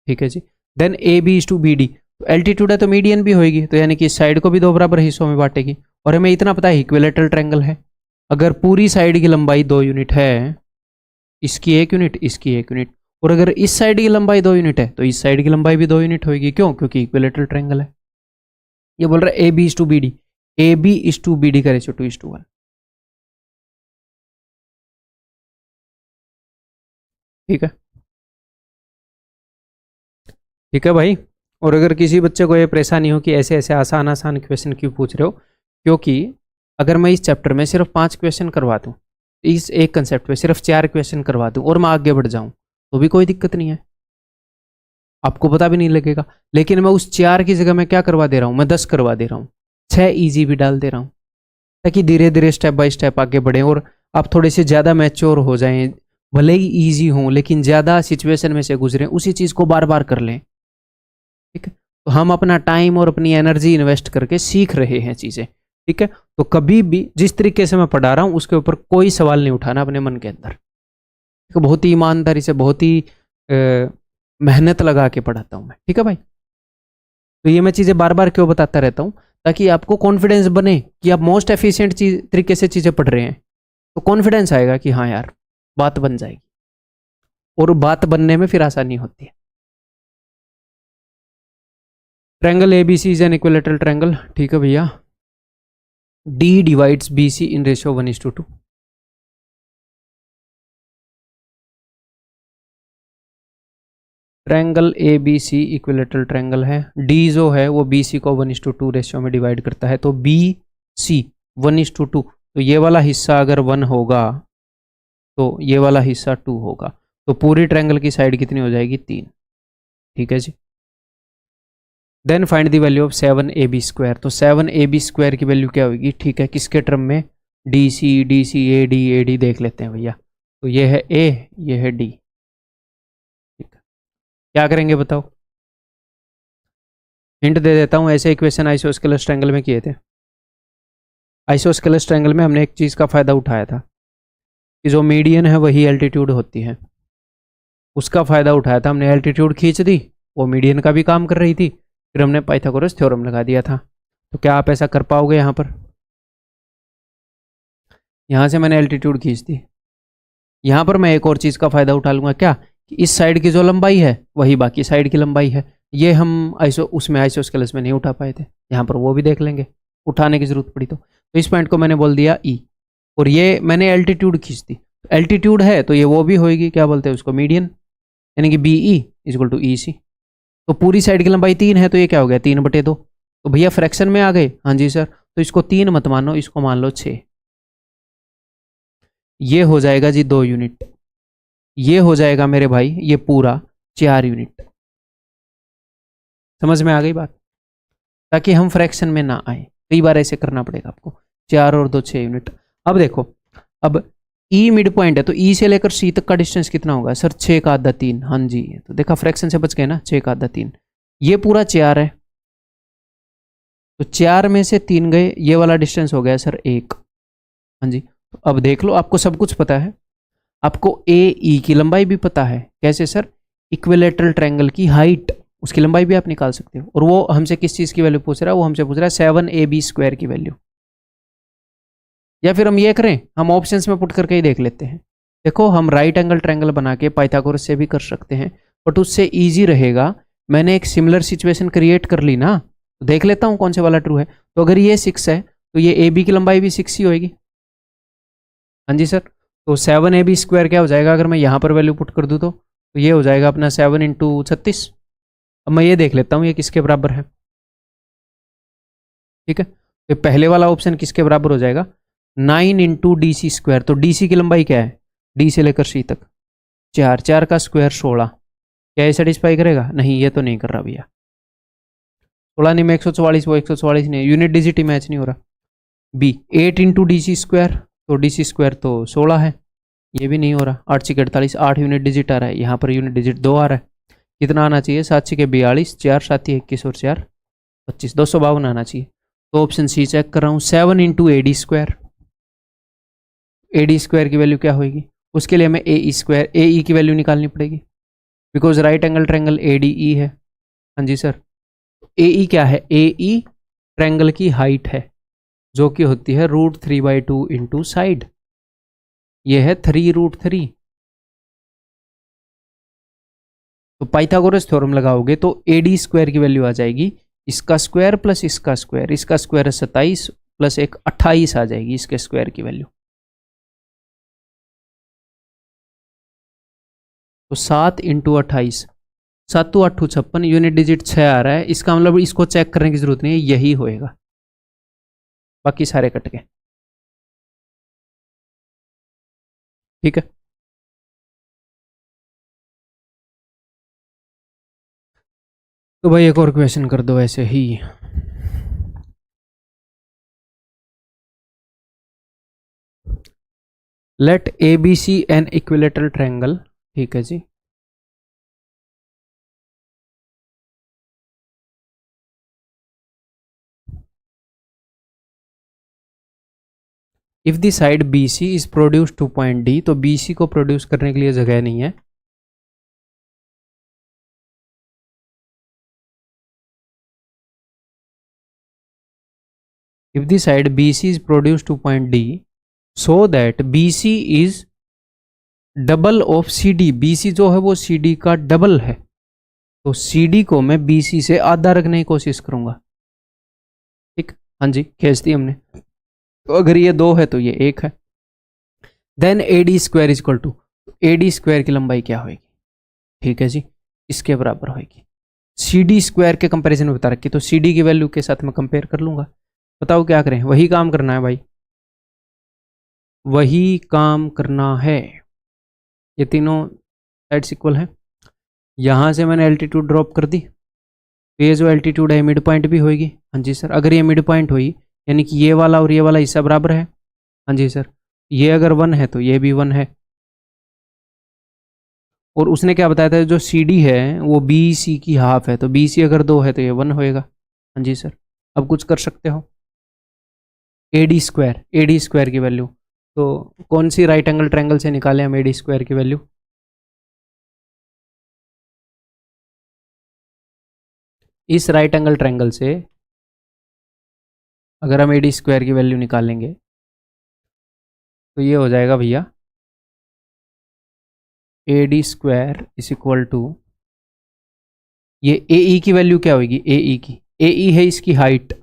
ठीक है जी। Then AB is to BD, तो एल्टीट्यूड है तो मीडियन भी होएगी, तो यानी कि इस साइड को भी 2 बराबर हिस्सों में बांटेगी। और हमें इतना पता है इक्विलेटरल ट्रायंगल है, अगर पूरी साइड की लंबाई 2 यूनिट है, इसकी 1 यूनिट, इसकी 1 यूनिट, और अगर इस साइड की लंबाई 2 यूनिट है तो इस साइड की लंबाई भी 2 यूनिट होगी। क्यों? क्योंकि इक्विलेटरल ट्रायंगल है। ये बोल रहा है AB is to BD, AB is to BD का रेशियो 2:1। ठीक है, ठीक है भाई। और अगर किसी बच्चे को ये परेशानी हो कि ऐसे ऐसे आसान आसान क्वेश्चन क्यों पूछ रहे हो, क्योंकि अगर मैं इस चैप्टर में सिर्फ 5 क्वेश्चन करवा दूं, इस एक कंसेप्ट पे सिर्फ 4 क्वेश्चन करवा दूं और मैं आगे बढ़ जाऊं तो भी कोई दिक्कत नहीं है, आपको पता भी नहीं लगेगा। लेकिन मैं उस 4 की जगह मैं क्या करवा दे रहा हूं, मैं 10 करवा दे रहा हूं, 6 ईजी भी डाल दे रहा हूं, ताकि धीरे धीरे स्टेप बाय स्टेप आगे बढ़ें और आप थोड़े से ज़्यादा मैच्योर हो जाएं। भले ही ईजी हों लेकिन ज़्यादा सिचुएशन में से गुजरें, उसी चीज़ को बार बार कर लें। ठीक है, तो हम अपना टाइम और अपनी एनर्जी इन्वेस्ट करके सीख रहे हैं चीज़ें। ठीक है, तो कभी भी जिस तरीके से मैं पढ़ा रहा हूँ उसके ऊपर कोई सवाल नहीं उठाना अपने मन के अंदर। तो बहुत ही ईमानदारी से, बहुत ही मेहनत लगा के पढ़ाता हूँ मैं। ठीक है भाई, तो ये मैं चीज़ें बार बार क्यों बताता रहता हूँ, ताकि आपको कॉन्फिडेंस बने कि आप मोस्ट एफिशिएंट तरीके से चीज़ें पढ़ रहे हैं, तो कॉन्फिडेंस आएगा कि हाँ यार बात बन जाएगी, और बात बनने में फिर आसानी होती है। Triangle ABC is an equilateral triangle. ठीक है भैया, D divides BC in ratio 1:2। Triangle ABC equilateral triangle है, D जो है वो BC को 1:2 रेशियो में डिवाइड करता है, तो BC 1:2, तो ये वाला हिस्सा अगर 1 होगा तो ये वाला हिस्सा 2 होगा, तो पूरी ट्रायंगल की साइड कितनी हो जाएगी? 3। ठीक है जी। Then find the value of 7ab²। तो 7ab² की वैल्यू क्या होगी? ठीक है, किसके टर्म में? डी सी ए डी देख लेते हैं भैया। तो ये है ए, ये है डी। ठीक है, क्या करेंगे बताओ? हिंट दे देता हूँ, ऐसे इक्वेशन आइसोस्केलस ट्रायंगल में किए थे। आइसोस्केलस ट्रायंगल में हमने एक चीज़ का फ़ायदा उठाया था कि जो मीडियन है वही एल्टीट्यूड होती है। उसका फ़ायदा उठाया था हमने, एल्टीट्यूड खींच दी, वो मीडियन का भी काम कर रही थी, फिर हमने पाइथागोरस थ्योरम लगा दिया था। तो क्या आप ऐसा कर पाओगे यहाँ पर? यहाँ से मैंने एल्टीट्यूड खींच दी, यहाँ पर मैं एक और चीज़ का फ़ायदा उठा लूँगा, क्या कि इस साइड की जो लंबाई है वही बाकी साइड की लंबाई है। ये हम उसमें आइसोस्केलस में नहीं उठा पाए थे, यहाँ पर वो भी देख लेंगे, उठाने की ज़रूरत पड़ी तो इस पॉइंट को मैंने बोल दिया ई, और ये मैंने एल्टीट्यूड खींच दी। एल्टीट्यूड है तो ये वो भी होएगी, क्या बोलते हैं उसको? मीडियन, यानी कि बी ई इक्वल टू ई सी। तो पूरी साइड की लंबाई 3 है, तो ये क्या हो गया? 3/2। तो भैया फ्रैक्शन में आ गए? हाँ जी सर। तो इसको 3 मत मानो, इसको मान लो 6। ये हो जाएगा जी 2 यूनिट, ये हो जाएगा मेरे भाई ये पूरा 4 यूनिट। समझ में आ गई बात? ताकि हम फ्रैक्शन में ना आए, कई बार ऐसे करना पड़ेगा आपको। 4 और 2 6 यूनिट। अब देखो, अब ई मिड पॉइंट है, तो ई से लेकर सी तक का डिस्टेंस कितना होगा सर? 6 का आधा 3। हाँ जी, तो देखा फ्रैक्शन से बच गए ना, 6 का आधा 3। ये पूरा 4 है, तो 4 में से 3 गए, ये वाला डिस्टेंस हो गया सर 1। हाँ जी, तो अब देख लो, आपको सब कुछ पता है, आपको ए ई की लंबाई भी पता है। कैसे सर? इक्विलेटरल ट्रायंगल की हाइट, उसकी लंबाई भी आप निकाल सकते हो। और वो हमसे किस चीज़ की वैल्यू पूछ रहा है? वो हमसे पूछ रहा है 7ab² की वैल्यू। या फिर हम ये करें, हम ऑप्शंस में पुट करके ही देख लेते हैं। देखो, हम राइट एंगल ट्रायंगल बना के पाइथागोरस से भी कर सकते हैं, बट उससे ईजी रहेगा। मैंने एक सिमिलर सिचुएशन क्रिएट कर ली ना, तो देख लेता हूँ कौन से वाला ट्रू है। तो अगर ये 6 है तो ये ए बी की लंबाई भी 6 ही होएगी। हाँ जी सर। तो 7ab² क्या हो जाएगा अगर मैं यहाँ पर वैल्यू पुट कर दूँ? तो ये हो जाएगा अपना 7 × 36। अब मैं ये देख लेता हूँ ये किसके बराबर है। ठीक है, तो पहले वाला ऑप्शन किसके बराबर हो जाएगा? 9 × DC²। तो DC की लंबाई क्या है? D से लेकर C तक 4, 4 का स्क्वायर 16। क्या ये सेटिस्फाई करेगा? नहीं, ये तो नहीं कर रहा भैया। 16 नहीं में 144, वो 144 नहीं, यूनिट डिजिट ही मैच नहीं हो रहा। B 8 × DC²। तो DC² तो 16 है, ये भी नहीं हो रहा। 8 × 48, 8 यूनिट डिजिट आ रहा है, यहाँ पर यूनिट डिजिट 2 आ रहा है। कितना आना चाहिए? 7 × 42, 4 7 21 और 4 25, 252 आना चाहिए। तो ऑप्शन सी चेक कर रहा हूँ, 7 × AD²। AD² की वैल्यू क्या होगी? उसके लिए हमें AE² AE की वैल्यू निकालनी पड़ेगी, because right angle triangle ADE है। हाँ जी सर। AE क्या है? AE ट्रायंगल की हाइट है, जो कि होती है √3/2 इंटू साइड। ये है 3√3। तो पाइथागोरस थ्योरम लगाओगे तो AD² की वैल्यू आ जाएगी इसका स्क्वायर प्लस इसका स्क्वायर, इसका स्क्वायर है 27 प्लस 1 28 आ जाएगी इसके स्क्वायर की वैल्यू। तो 7 × 28, 7 8 56, यूनिट डिजिट 6 आ रहा है। इसका मतलब इसको चेक करने की जरूरत नहीं है, यही होएगा, बाकी सारे कट गए। ठीक है, तो भाई एक और क्वेश्चन कर दो ऐसे ही। Let ABC an equilateral triangle. ठीक है जी। If the side BC is produce to point D, तो BC को प्रोड्यूस करने के लिए जगह नहीं है। If the side BC is produced to point D so that BC is double of CD, BC जो है वो CD का डबल है, तो CD को मैं BC से आधा रखने की कोशिश करूंगा। ठीक, हाँ जी, खींच दी हमने। तो अगर ये 2 है तो ये 1 है। Then AD² equal to, AD² की लंबाई क्या होगी? ठीक है जी, इसके बराबर होगी CD² के कंपैरिजन में बता रखी, तो CD की वैल्यू के साथ मैं कंपेयर कर लूंगा। बताओ क्या करें? वही काम करना है भाई, वही काम करना है। ये तीनों साइड्स इक्वल है, यहां से मैंने एल्टीट्यूड ड्रॉप कर दी, तो ये जो एल्टीट्यूड है मिड पॉइंट भी होगी। हाँ जी सर, अगर ये मिड पॉइंट हुई यानी कि ये वाला और ये वाला हिस्सा बराबर है। हाँ जी सर, ये अगर 1 है तो ये भी 1 है। और उसने क्या बताया था, जो सी डी है वो बी सी की हाफ है, तो बी सी अगर 2 है तो ये 1 होएगा। हाँ जी सर, अब कुछ कर सकते हो। ए डी स्क्वायर की वैल्यू, तो कौन सी राइट एंगल ट्रायंगल से निकाले हम ए डी स्क्वायर की वैल्यू? इस राइट एंगल ट्रायंगल से अगर हम ए डी स्क्वायर की वैल्यू निकालेंगे तो ये हो जाएगा भैया A D square is equal to, ये ए ई की वैल्यू क्या होगी, ए ई की, ए ई है इसकी हाइट,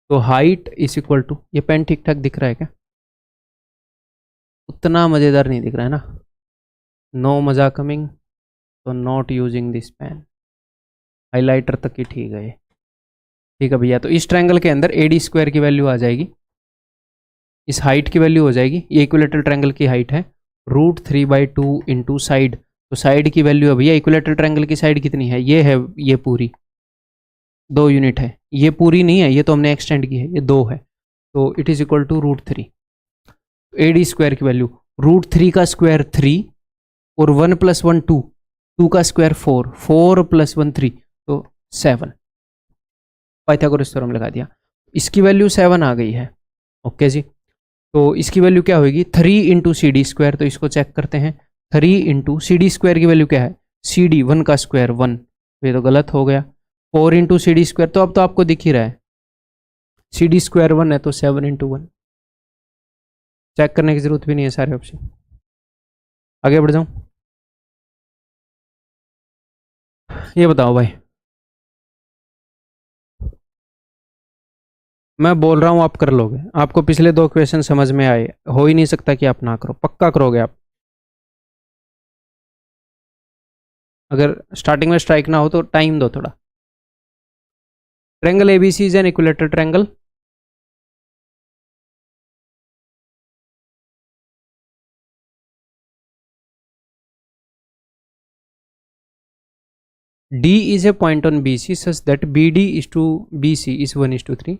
तो हाइट इज इक्वल टू, ये पेन ठीक ठाक दिख रहा है क्या? उतना मज़ेदार नहीं दिख रहा है ना, नो मजा कमिंग, तो not using this pen, highlighter तक ही ठीक है ये। ठीक है भैया, तो इस ट्रायंगल के अंदर ए डी स्क्वायर की वैल्यू आ जाएगी, इस हाइट की वैल्यू हो जाएगी, ये इक्विलेटरल ट्रायंगल की हाइट है √3/2 इंटू साइड, तो साइड की वैल्यू है भैया, इक्विलेटरल ट्रायंगल की साइड कितनी है, ये है, ये पूरी 2 यूनिट है, ये पूरी नहीं है, ये तो हमने एक्सटेंड की है, ये 2 है, तो it is equal to √3। A D square की वैल्यू √3 का स्क्वायर 3 और 1 + 1 2, 2 का स्क्वायर 4, 4 + 1 3, तो 7, पाइथागोरस थ्योरम लगा दिया, इसकी वैल्यू 7 आ गई है। ओके जी, तो इसकी वैल्यू क्या होगी 3 इंटू सी डी स्क्वायर, तो इसको चेक करते हैं, 3 इंटू सी डी स्क्वायर की वैल्यू क्या है, सी डी 1 का स्क्वायर 1, ये तो गलत हो गया, 4 इंटू सी डी स्क्वायर, तो अब तो आपको दिख ही रहा है सी डी स्क्वायर 1 है, तो 7 इंटू 1, चेक करने की जरूरत भी नहीं है सारे ऑप्शन। आगे बढ़ जाऊं, ये बताओ भाई, मैं बोल रहा हूं आप कर लोगे, आपको पिछले 2 क्वेश्चन समझ में आए, हो ही नहीं सकता कि आप ना करो, पक्का करोगे आप, अगर स्टार्टिंग में स्ट्राइक ना हो तो टाइम दो थोड़ा। Triangle ABC is an equilateral triangle, D is a point on BC such that BD is to BC is 1:3।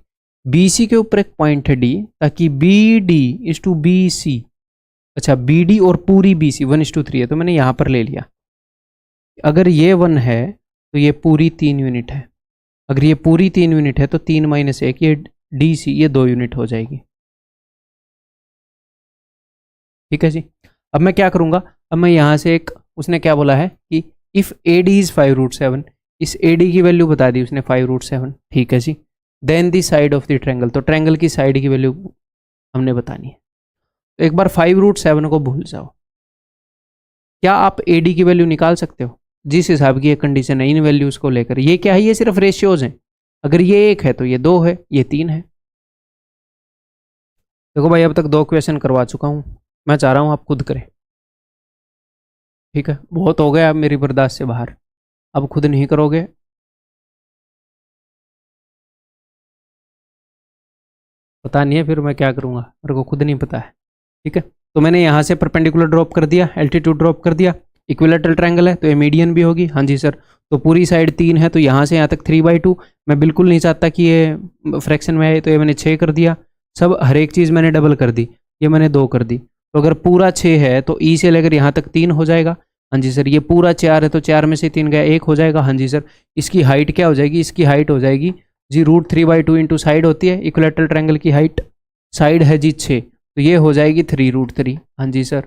BC के ऊपर एक पॉइंट है D, ताकि BD is to BC, अच्छा BD और पूरी BC 1:3 है, तो मैंने यहाँ पर ले लिया, अगर ये 1 है तो ये पूरी 3 यूनिट है, अगर ये पूरी 3 यूनिट है तो 3 - 1 ये DC, ये 2 यूनिट हो जाएगी। ठीक है जी, अब मैं क्या करूँगा, अब मैं यहाँ से एक, उसने क्या बोला है कि इफ़ ए डी इज़ 5√7, इस ए डी की वैल्यू बता दी उसने 5√7, ठीक है जी, then the side of the triangle, तो ट्रायंगल की साइड की वैल्यू हमने बतानी है, तो एक बार 5√7 को भूल जाओ, क्या आप ए डी की वैल्यू निकाल सकते हो, जिस हिसाब की ये कंडीशन है इन वैल्यूज़ को लेकर, ये क्या है, ये सिर्फ रेशियोज हैं, अगर ये 1 है तो ये 2 है, ये 3 है। देखो भाई, अब तक 2 क्वेश्चन करवा चुका हूँ, मैं चाह रहा हूँ आप खुद करें, ठीक है, बहुत हो गया आप मेरी बर्दाश्त से बाहर, अब खुद नहीं करोगे, पता नहीं है फिर मैं क्या करूँगा, मेरे को खुद नहीं पता है। ठीक है, तो मैंने यहाँ से परपेंडिकुलर ड्रॉप कर दिया, एल्टीट्यूड ड्रॉप कर दिया, इक्विलेटरल ट्रायंगल है तो ये मीडियन भी होगी, हाँ जी सर, तो पूरी साइड 3 है, तो यहाँ से यहाँ तक 3/2, मैं बिल्कुल नहीं चाहता कि ये फ्रैक्शन में आए, तो ये मैंने 6 कर दिया, सब हर एक चीज़ मैंने डबल कर दी, ये मैंने 2 कर दी, तो अगर पूरा 6 है तो ई से लेकर यहाँ तक 3 हो जाएगा, हाँ जी सर, ये पूरा 4 है तो 4 में से 3 गया 1 हो जाएगा, हाँ जी सर, इसकी हाइट क्या हो जाएगी, इसकी हाइट हो जाएगी जी √3/2 इंटू साइड होती है इक्विलेटरल ट्रायंगल की हाइट, साइड है जी 6, तो ये हो जाएगी 3√3, हाँ जी सर,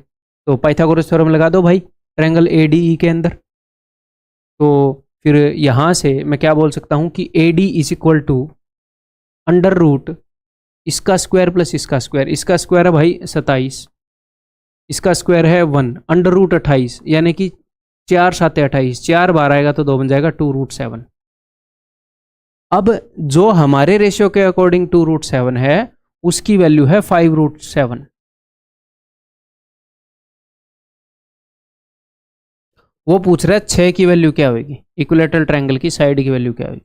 तो पाइथागोरस थ्योरम लगा दो भाई ट्रायंगल ए डी ई के अंदर, तो फिर यहाँ से मैं क्या बोल सकता हूँ कि A D is equal to √ इसका स्क्वायर प्लस इसका स्क्वायर है भाई 27, इसका स्क्वायर है 1, √28, यानी कि 4 × 7 = 28, 4 बार आएगा तो 2 बन जाएगा 2√7। अब जो हमारे रेशियो के अकॉर्डिंग 2√7 है उसकी वैल्यू है 5√7, वो पूछ रहा है 6 की वैल्यू क्या होगी, इक्विलेटरल ट्रायंगल की साइड की वैल्यू क्या होगी,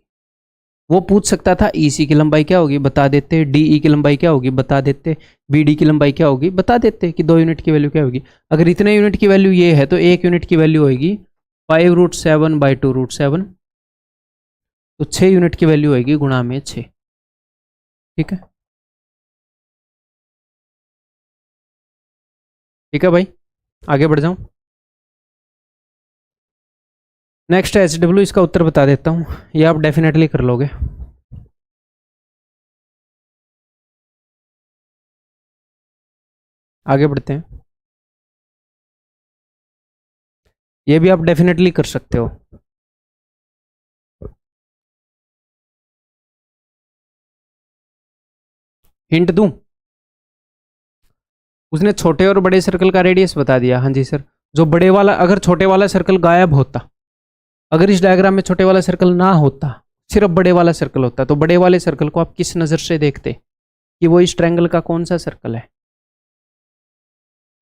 वो पूछ सकता था EC की लंबाई क्या होगी बता देते, DE की लंबाई क्या होगी बता देते, BD की लंबाई क्या होगी बता देते कि 2 यूनिट की वैल्यू क्या होगी, अगर इतने यूनिट की वैल्यू ये है तो 1 यूनिट की वैल्यू होगी 5√7/2√7, तो 6 यूनिट की वैल्यू होगी गुणा में 6। ठीक है, ठीक है भाई, आगे बढ़ जाऊं। नेक्स्ट HW, इसका उत्तर बता देता हूं, ये आप डेफिनेटली कर लोगे। आगे बढ़ते हैं, ये भी आप डेफिनेटली कर सकते हो। हिंट दूं? उसने छोटे और बड़े सर्कल का रेडियस बता दिया। हाँ जी सर, जो बड़े वाला, अगर छोटे वाला सर्कल गायब होता, अगर इस डायग्राम में छोटे वाला सर्कल ना होता, सिर्फ बड़े वाला सर्कल होता, तो बड़े वाले सर्कल को आप किस नज़र से देखते कि वो इस ट्रायंगल का कौन सा सर्कल है?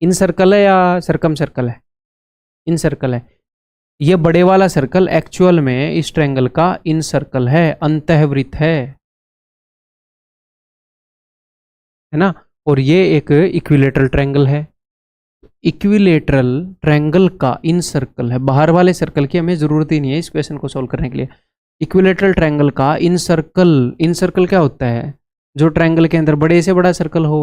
इन सर्कल है या सरकम सर्कल है? इन सर्कल है। ये बड़े वाला सर्कल एक्चुअल में इस ट्रायंगल का इन सर्कल है, अंतःवृत्त है ना। और ये एक इक्विलेटरल ट्रायंगल है। इक्विलेटरल ट्रायंगल का इन सर्कल है, बाहर वाले सर्कल की हमें जरूरत ही नहीं है इस क्वेश्चन को सोल्व करने के लिए। इक्विलेटरल ट्रायंगल का इन सर्कल क्या होता है? जो ट्रायंगल के अंदर बड़े से बड़ा सर्कल हो,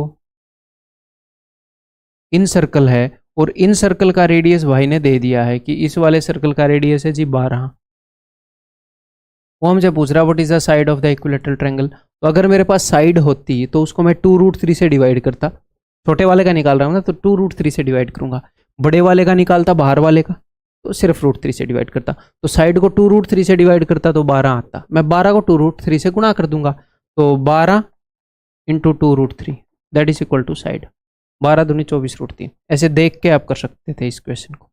इन सर्कल है। और इन सर्कल का रेडियस भाई ने दे दिया है कि इस वाले सर्कल का रेडियस है जी 12। वो हमसे पूछ रहा है what is the side of the equilateral triangle. तो अगर मेरे पास साइड होती तो उसको मैं 2√3 से डिवाइड करता। छोटे वाले का निकाल रहा हूँ ना, तो 2√3 से डिवाइड करूंगा। बड़े वाले का निकालता, बाहर वाले का, तो सिर्फ √3 से डिवाइड करता। तो साइड को 2√3 से डिवाइड करता तो 12 आता। मैं 12 को 2√3 से गुणा कर दूंगा, तो 12 into 2√3 that is equal to side. 12 दूनी 24√3। ऐसे देख के आप कर सकते थे इस क्वेश्चन को।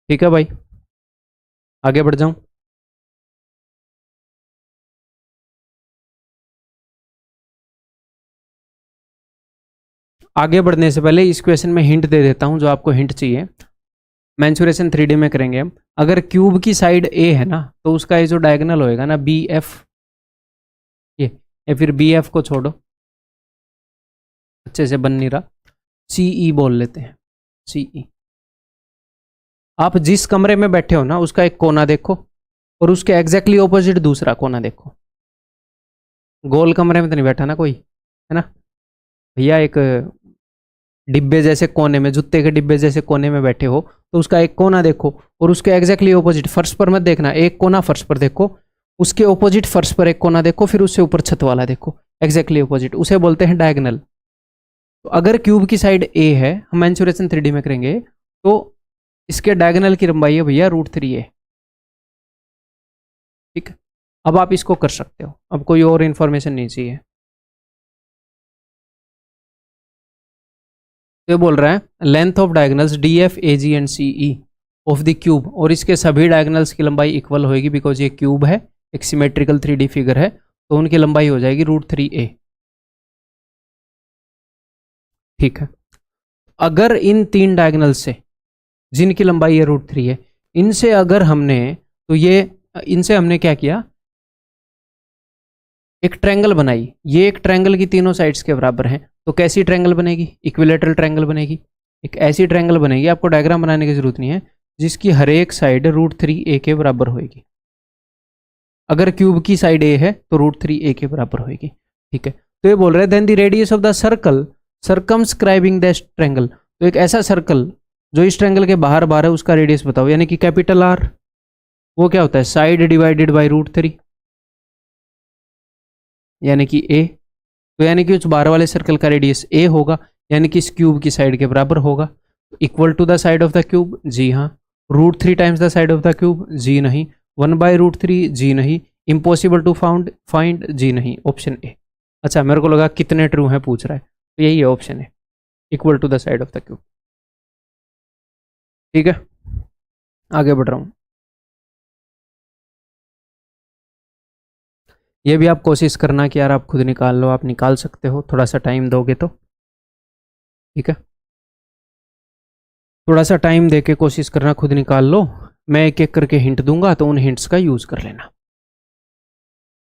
ठीक है भाई, आगे बढ़ जाऊं। आगे बढ़ने से पहले इस क्वेश्चन में हिंट दे देता हूं, जो आपको हिंट चाहिए। मेंसुरेशन 3D में करेंगे हम। अगर क्यूब की साइड ए है ना, तो उसका ये जो डायगोनल होएगा ना BF, ये या फिर BF को छोड़ो, अच्छे से बन नहीं रहा, CE बोल लेते हैं, CE। आप जिस कमरे में बैठे हो ना, उसका एक कोना देखो और उसके एग्जैक्टली ऑपोजिट दूसरा कोना देखो। गोल कमरे में तो नहीं बैठा ना कोई, है ना भैया? एक डिब्बे जैसे कोने में, जूते के डिब्बे जैसे कोने में बैठे हो, तो उसका एक कोना देखो और उसके एग्जैक्टली ऑपोजिट, फर्श पर मत देखना, एक कोना फर्श पर देखो, उसके ऑपोजिट फर्श पर एक कोना देखो, फिर उससे ऊपर छत वाला देखो, एग्जैक्टली ऑपोजिट, उसे बोलते हैं डायगोनल। तो अगर क्यूब की साइड ए है, हम मेंसुरेशन 3D में करेंगे, तो इसके डायगोनल की लंबाई है भैया √3 है। ठीक है, अब आप इसको कर सकते हो, अब कोई और इंफॉर्मेशन नहीं चाहिए। तो बोल रहा है length of diagonals DF AG and CE of the cube, और इसके सभी डायगोनल्स की लंबाई इक्वल होगी, बिकॉज ये क्यूब है, एक सिमेट्रिकल 3D फिगर है, तो उनकी लंबाई हो जाएगी √3a। ठीक है, अगर इन 3 डायगोनल से, जिनकी लंबाई ये √3 है, इनसे अगर हमने, तो ये इनसे हमने क्या किया, एक ट्रायंगल बनाई। ये एक ट्रायंगल की तीनों साइड्स के बराबर हैं, तो कैसी ट्रायंगल बनेगी? इक्विलेटरल ट्रायंगल बनेगी। एक ऐसी ट्रायंगल बनेगी, आपको डायग्राम बनाने की जरूरत नहीं है, जिसकी हर एक साइड √3a के बराबर होगी। अगर क्यूब की साइड a है तो √3a के बराबर होगी। ठीक है, तो ये बोल रहे हैं then the radius of the circle circumscribing the triangle. तो एक ऐसा सर्कल जो इस ट्रायंगल के बाहर बाहर है, उसका रेडियस बताओ, यानी कि कैपिटल R, वो क्या होता है? साइड डिवाइडेड बाई √3, यानी कि a। तो यानी कि उस बाहर वाले सर्कल का रेडियस a होगा, यानी कि इस क्यूब की साइड के बराबर होगा। Equal to the side of the cube, जी हाँ। √3 times the side of the cube, जी नहीं। 1/√3, जी नहीं। इम्पॉसिबल टू फाइंड, जी नहीं। Option A. अच्छा, मेरे को लगा कितने ट्रू हैं पूछ रहा है, तो यही है ऑप्शन है, equal to the side of the cube. ठीक है, आगे बढ़ रहा हूँ। ये भी आप कोशिश करना कि यार आप खुद निकाल लो, आप निकाल सकते हो, थोड़ा सा टाइम दोगे तो। ठीक है, थोड़ा सा टाइम देके कोशिश करना, खुद निकाल लो। मैं एक एक करके हिंट दूंगा, तो उन हिंट्स का यूज कर लेना।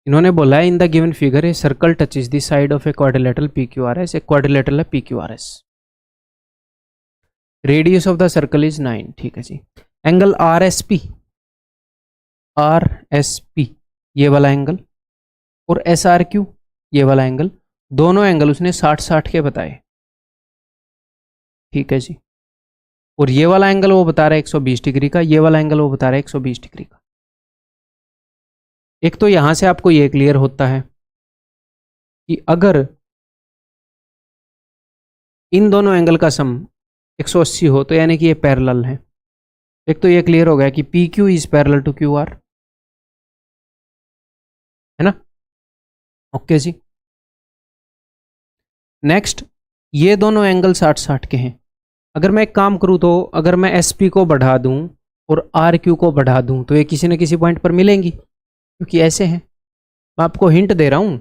इन्होंने बोला है in the given figure a circle touches the side of a quadrilateral PQRS। एक क्वाड्रिलेटरल है PQRS, radius of the circle is 9। ठीक है जी। Angle RSP R S P ये वाला एंगल और एस आर क्यू ये वाला एंगल, दोनों एंगल उसने 60-60 के बताए। ठीक है जी। और ये वाला एंगल वो बता रहा है 120 डिग्री का, ये वाला एंगल वो बता रहा है 120 डिग्री का। एक तो यहां से आपको ये क्लियर होता है कि अगर इन दोनों एंगल का सम 180 हो तो यानी कि ये पैरेलल है। एक तो ये क्लियर हो गया कि P Q is parallel to Q R, है ना। ओके जी। नेक्स्ट, ये दोनों एंगल 60-60 के हैं। अगर मैं एक काम करूं तो अगर मैं एस पी को बढ़ा दूं और आर क्यू को बढ़ा दूं तो ये किसी न किसी पॉइंट पर मिलेंगी, क्योंकि ऐसे हैं। मैं आपको हिंट दे रहा हूं।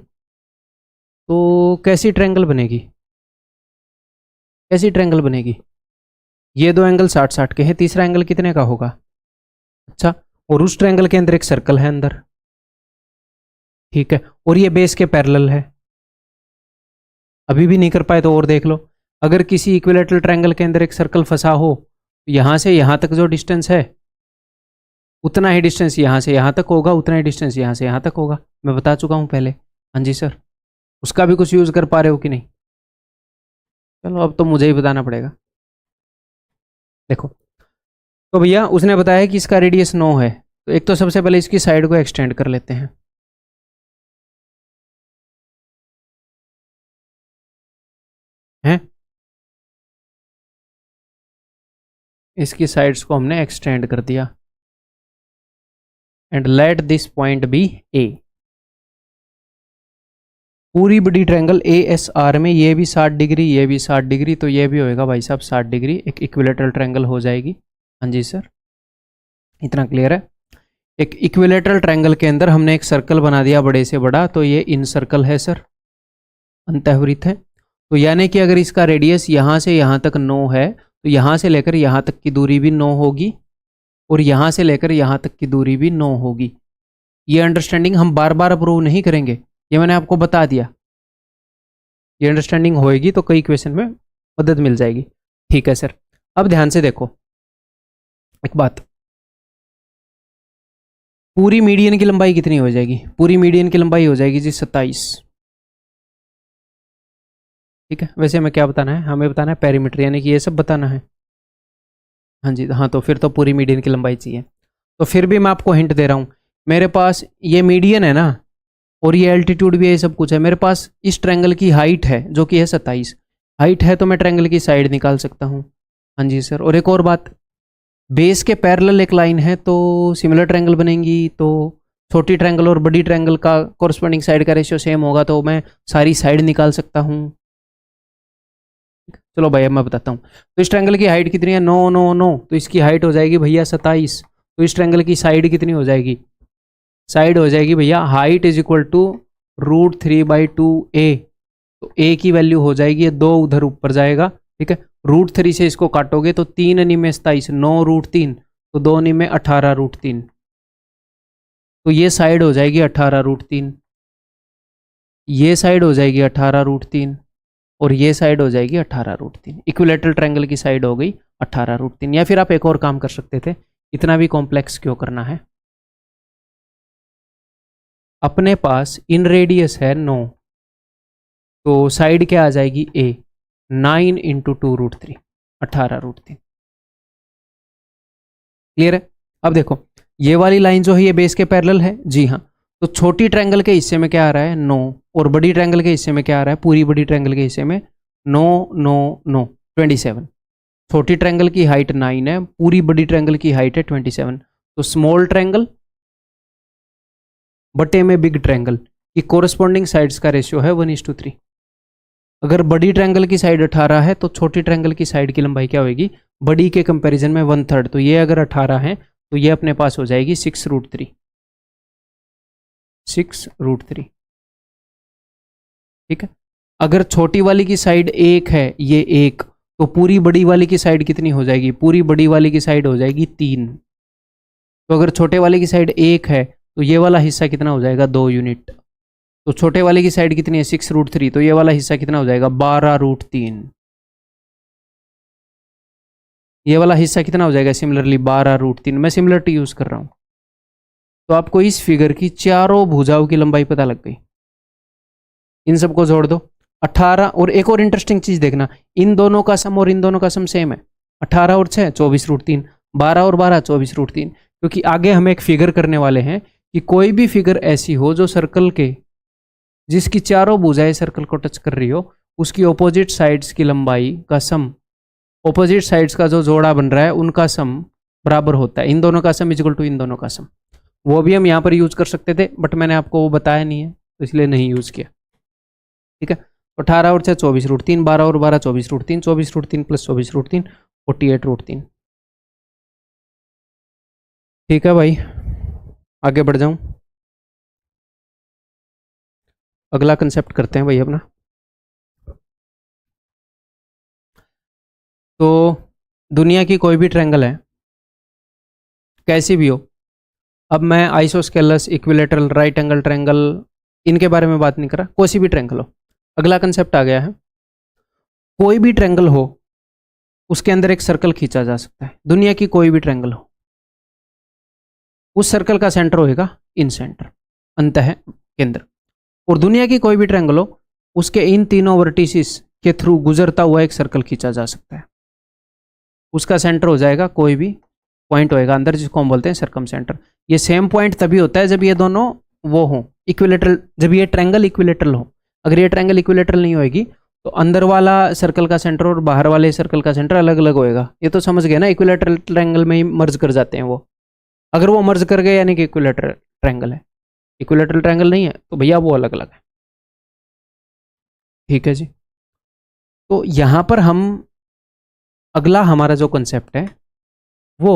तो कैसी ट्रायंगल बनेगी, कैसी ट्रायंगल बनेगी? ये दो एंगल 60-60 के हैं, तीसरा एंगल कितने का होगा? अच्छा, और उस ट्रायंगल के अंदर एक सर्कल है अंदर, ठीक है, और ये बेस के पैरेलल है। अभी भी नहीं कर पाए तो और देख लो। अगर किसी इक्विलैटरल ट्रायंगल के अंदर एक सर्कल फंसा हो, यहां से यहां तक जो डिस्टेंस है उतना ही डिस्टेंस यहां से यहां तक होगा, उतना ही डिस्टेंस यहां से यहां तक होगा। मैं बता चुका हूं पहले। हाँ जी सर, उसका भी कुछ यूज कर पा रहे हो कि नहीं? चलो अब तो मुझे ही बताना पड़ेगा। देखो, तो भैया उसने बताया कि इसका रेडियस 9 है, तो एक तो सबसे पहले इसकी साइड को एक्सटेंड कर लेते हैं। हैं, इसकी साइड्स को हमने एक्सटेंड कर दिया and let this point B A. पूरी बड़ी ट्रायंगल ए एस आर में ये भी 60 डिग्री, ये भी 60 डिग्री, तो ये भी होएगा भाई साहब 60 डिग्री, एक इक्विलेटरल ट्रायंगल हो जाएगी। हाँ जी सर, इतना क्लियर है। एक इक्विलेटरल ट्रायंगल के अंदर हमने एक सर्कल बना दिया बड़े से बड़ा, तो ये इन सर्कल है सर, अंतःवृत्त है। तो यानी कि अगर इसका रेडियस यहाँ से यहाँ तक 9 है तो यहाँ से लेकर यहाँ तक की दूरी भी 9 होगी और यहाँ से लेकर यहाँ तक की दूरी भी 9 होगी। ये अंडरस्टैंडिंग हम बार बार अप्रूव नहीं करेंगे, ये मैंने आपको बता दिया। ये अंडरस्टैंडिंग होएगी तो कई क्वेश्चन में मदद मिल जाएगी। ठीक है सर, अब ध्यान से देखो एक बात। पूरी मीडियन की लंबाई कितनी हो जाएगी? पूरी मीडियन की लंबाई हो जाएगी जी 27। ठीक है, वैसे हमें क्या बताना है? हमें बताना है पेरीमीटर, यानी कि ये सब बताना है। हाँ जी, हाँ, तो फिर तो पूरी मीडियन की लंबाई चाहिए। तो फिर भी मैं आपको हिंट दे रहा हूँ, मेरे पास ये मीडियन है ना, और ये एल्टीट्यूड भी है, ये सब कुछ है। मेरे पास इस ट्रायंगल की हाइट है जो कि है 27। हाइट है तो मैं ट्रायंगल की साइड निकाल सकता हूँ। हाँ जी सर, और एक और बात, बेस के पैरेलल एक लाइन है तो सिमिलर ट्रायंगल बनेंगी, तो छोटी ट्रायंगल और बड़ी ट्रायंगल का कॉरस्पॉन्डिंग साइड का रेशियो सेम होगा, तो मैं सारी साइड निकाल सकता हूँ। चलो भाई अब मैं बताता हूँ। तो इस ट्रायंगल की हाइट कितनी है? 9 9 9, तो इसकी हाइट हो जाएगी भैया 27। तो इस ट्रायंगल की साइड कितनी हो जाएगी? साइड हो जाएगी भैया height is equal to √3/2a। तो a की वैल्यू हो जाएगी, ये 2 उधर ऊपर जाएगा, ठीक है। √3 से इसको काटोगे तो 3 नी में 27, 9 √3, तो 2 नी में 18 √3। तो ये साइड हो जाएगी 18 √3, ये साइड हो जाएगी 18 √3 और ये साइड हो जाएगी 18 √3। इक्विलेटरल ट्रायंगल की साइड हो गई 18 √3। या फिर आप एक और काम कर सकते थे, इतना भी कॉम्प्लेक्स क्यों करना है। अपने पास इन रेडियस है 9, तो साइड क्या आ जाएगी? a। 9 × 2 √3, 18 √3। क्लियर है? अब देखो, ये वाली लाइन जो है ये बेस के पैरेलल है, जी हाँ। तो छोटी ट्रायंगल के हिस्से में क्या आ रहा है? 9, और बड़ी ट्रायंगल के हिस्से में क्या आ रहा है? पूरी बड़ी ट्रायंगल के हिस्से में 9 9 9, 27। छोटी ट्रायंगल की हाइट 9 है, पूरी बड़ी ट्रायंगल की हाइट है 27। तो स्मॉल ट्रायंगल बटे में बिग ट्रायंगल की कोरस्पॉन्डिंग साइड्स का रेशियो है 1:3। अगर बड़ी ट्रायंगल की साइड 18 है तो छोटी ट्रायंगल की साइड की लंबाई क्या होगी? बड़ी के कंपैरिजन में 1/3। तो ये अगर 18 है तो ये अपने पास हो जाएगी 6 √3, 6 √3। ठीक है। अगर छोटी वाली की साइड 1 है, ये 1, तो पूरी बड़ी वाली की साइड कितनी हो जाएगी? पूरी बड़ी वाली की साइड हो जाएगी 3। तो अगर छोटे वाले की साइड 1 है तो ये वाला हिस्सा कितना हो जाएगा? 2 यूनिट। तो छोटे वाले की साइड कितनी है? 6 √3, तो ये वाला हिस्सा कितना हो जाएगा? 12 √3। ये वाला हिस्सा कितना हो जाएगा? सिमिलरली 12 √3। मैं सिमिलरिटी यूज कर रहा हूं। तो आपको इस फिगर की चारों भुजाओं की लंबाई पता लग गई। इन सबको जोड़ दो 18। और एक और इंटरेस्टिंग चीज देखना, इन दोनों का सम और इन दोनों का सम सेम है। 18 और 6 24√3, 12 और 12 24√3। क्योंकि आगे हम एक फिगर करने वाले हैं कि कोई भी फिगर ऐसी हो जो सर्कल के, जिसकी चारों भुजाएं सर्कल को टच कर रही हो, उसकी ऑपोजिट साइड्स की लंबाई का सम, ऑपोजिट साइड्स का जो जोड़ा बन रहा है उनका सम बराबर होता है। इन दोनों का सम इक्वल टू इन दोनों का सम। वो भी हम यहाँ पर यूज कर सकते थे, बट मैंने आपको वो बताया नहीं है तो इसलिए नहीं यूज किया। ठीक है, 18 और 6 24√3, 12 और 12 24√3, 24√3 प्लस 24√3 48√3। ठीक है भाई, आगे बढ़ जाऊं, अगला कंसेप्ट करते हैं भाई अपना। तो दुनिया की कोई भी ट्रायंगल है, कैसी भी हो, अब मैं isosceles, equilateral, right angle triangle, इनके बारे में बात नहीं कर रहा, कोई सी भी ट्रायंगल हो। अगला कंसेप्ट आ गया है, कोई भी ट्रायंगल हो उसके अंदर एक सर्कल खींचा जा सकता है। दुनिया की कोई भी ट्रायंगल हो, उस सर्कल का सेंटर होएगा इन सेंटर, अंतः केंद्र। और दुनिया की कोई भी ट्रायंगल हो, उसके इन तीनों वर्टिसिस के थ्रू गुजरता हुआ एक सर्कल खींचा जा सकता है। उसका सेंटर हो जाएगा कोई भी पॉइंट होएगा अंदर, जिसको हम बोलते हैं सर्कम सेंटर। ये सेम पॉइंट तभी होता है जब ये दोनों वो हों, इक्विलेटरल, जब ये ट्रायंगल इक्विलेटरल हो। अगर ये ट्रायंगल इक्विलेटरल नहीं होएगी तो अंदर वाला सर्कल का सेंटर और बाहर वाले सर्कल का सेंटर अलग अलग होएगा। ये तो समझ गए ना, इक्विलेटरल ट्रायंगल में ही मर्ज कर जाते हैं वो। अगर वो मर्ज कर गए यानी कि इक्विलेटरल ट्रायंगल है। इक्विलेटरल ट्रायंगल नहीं है तो भैया वो अलग अलग है। ठीक है जी, तो यहां पर हम, अगला हमारा जो कंसेप्ट है वो,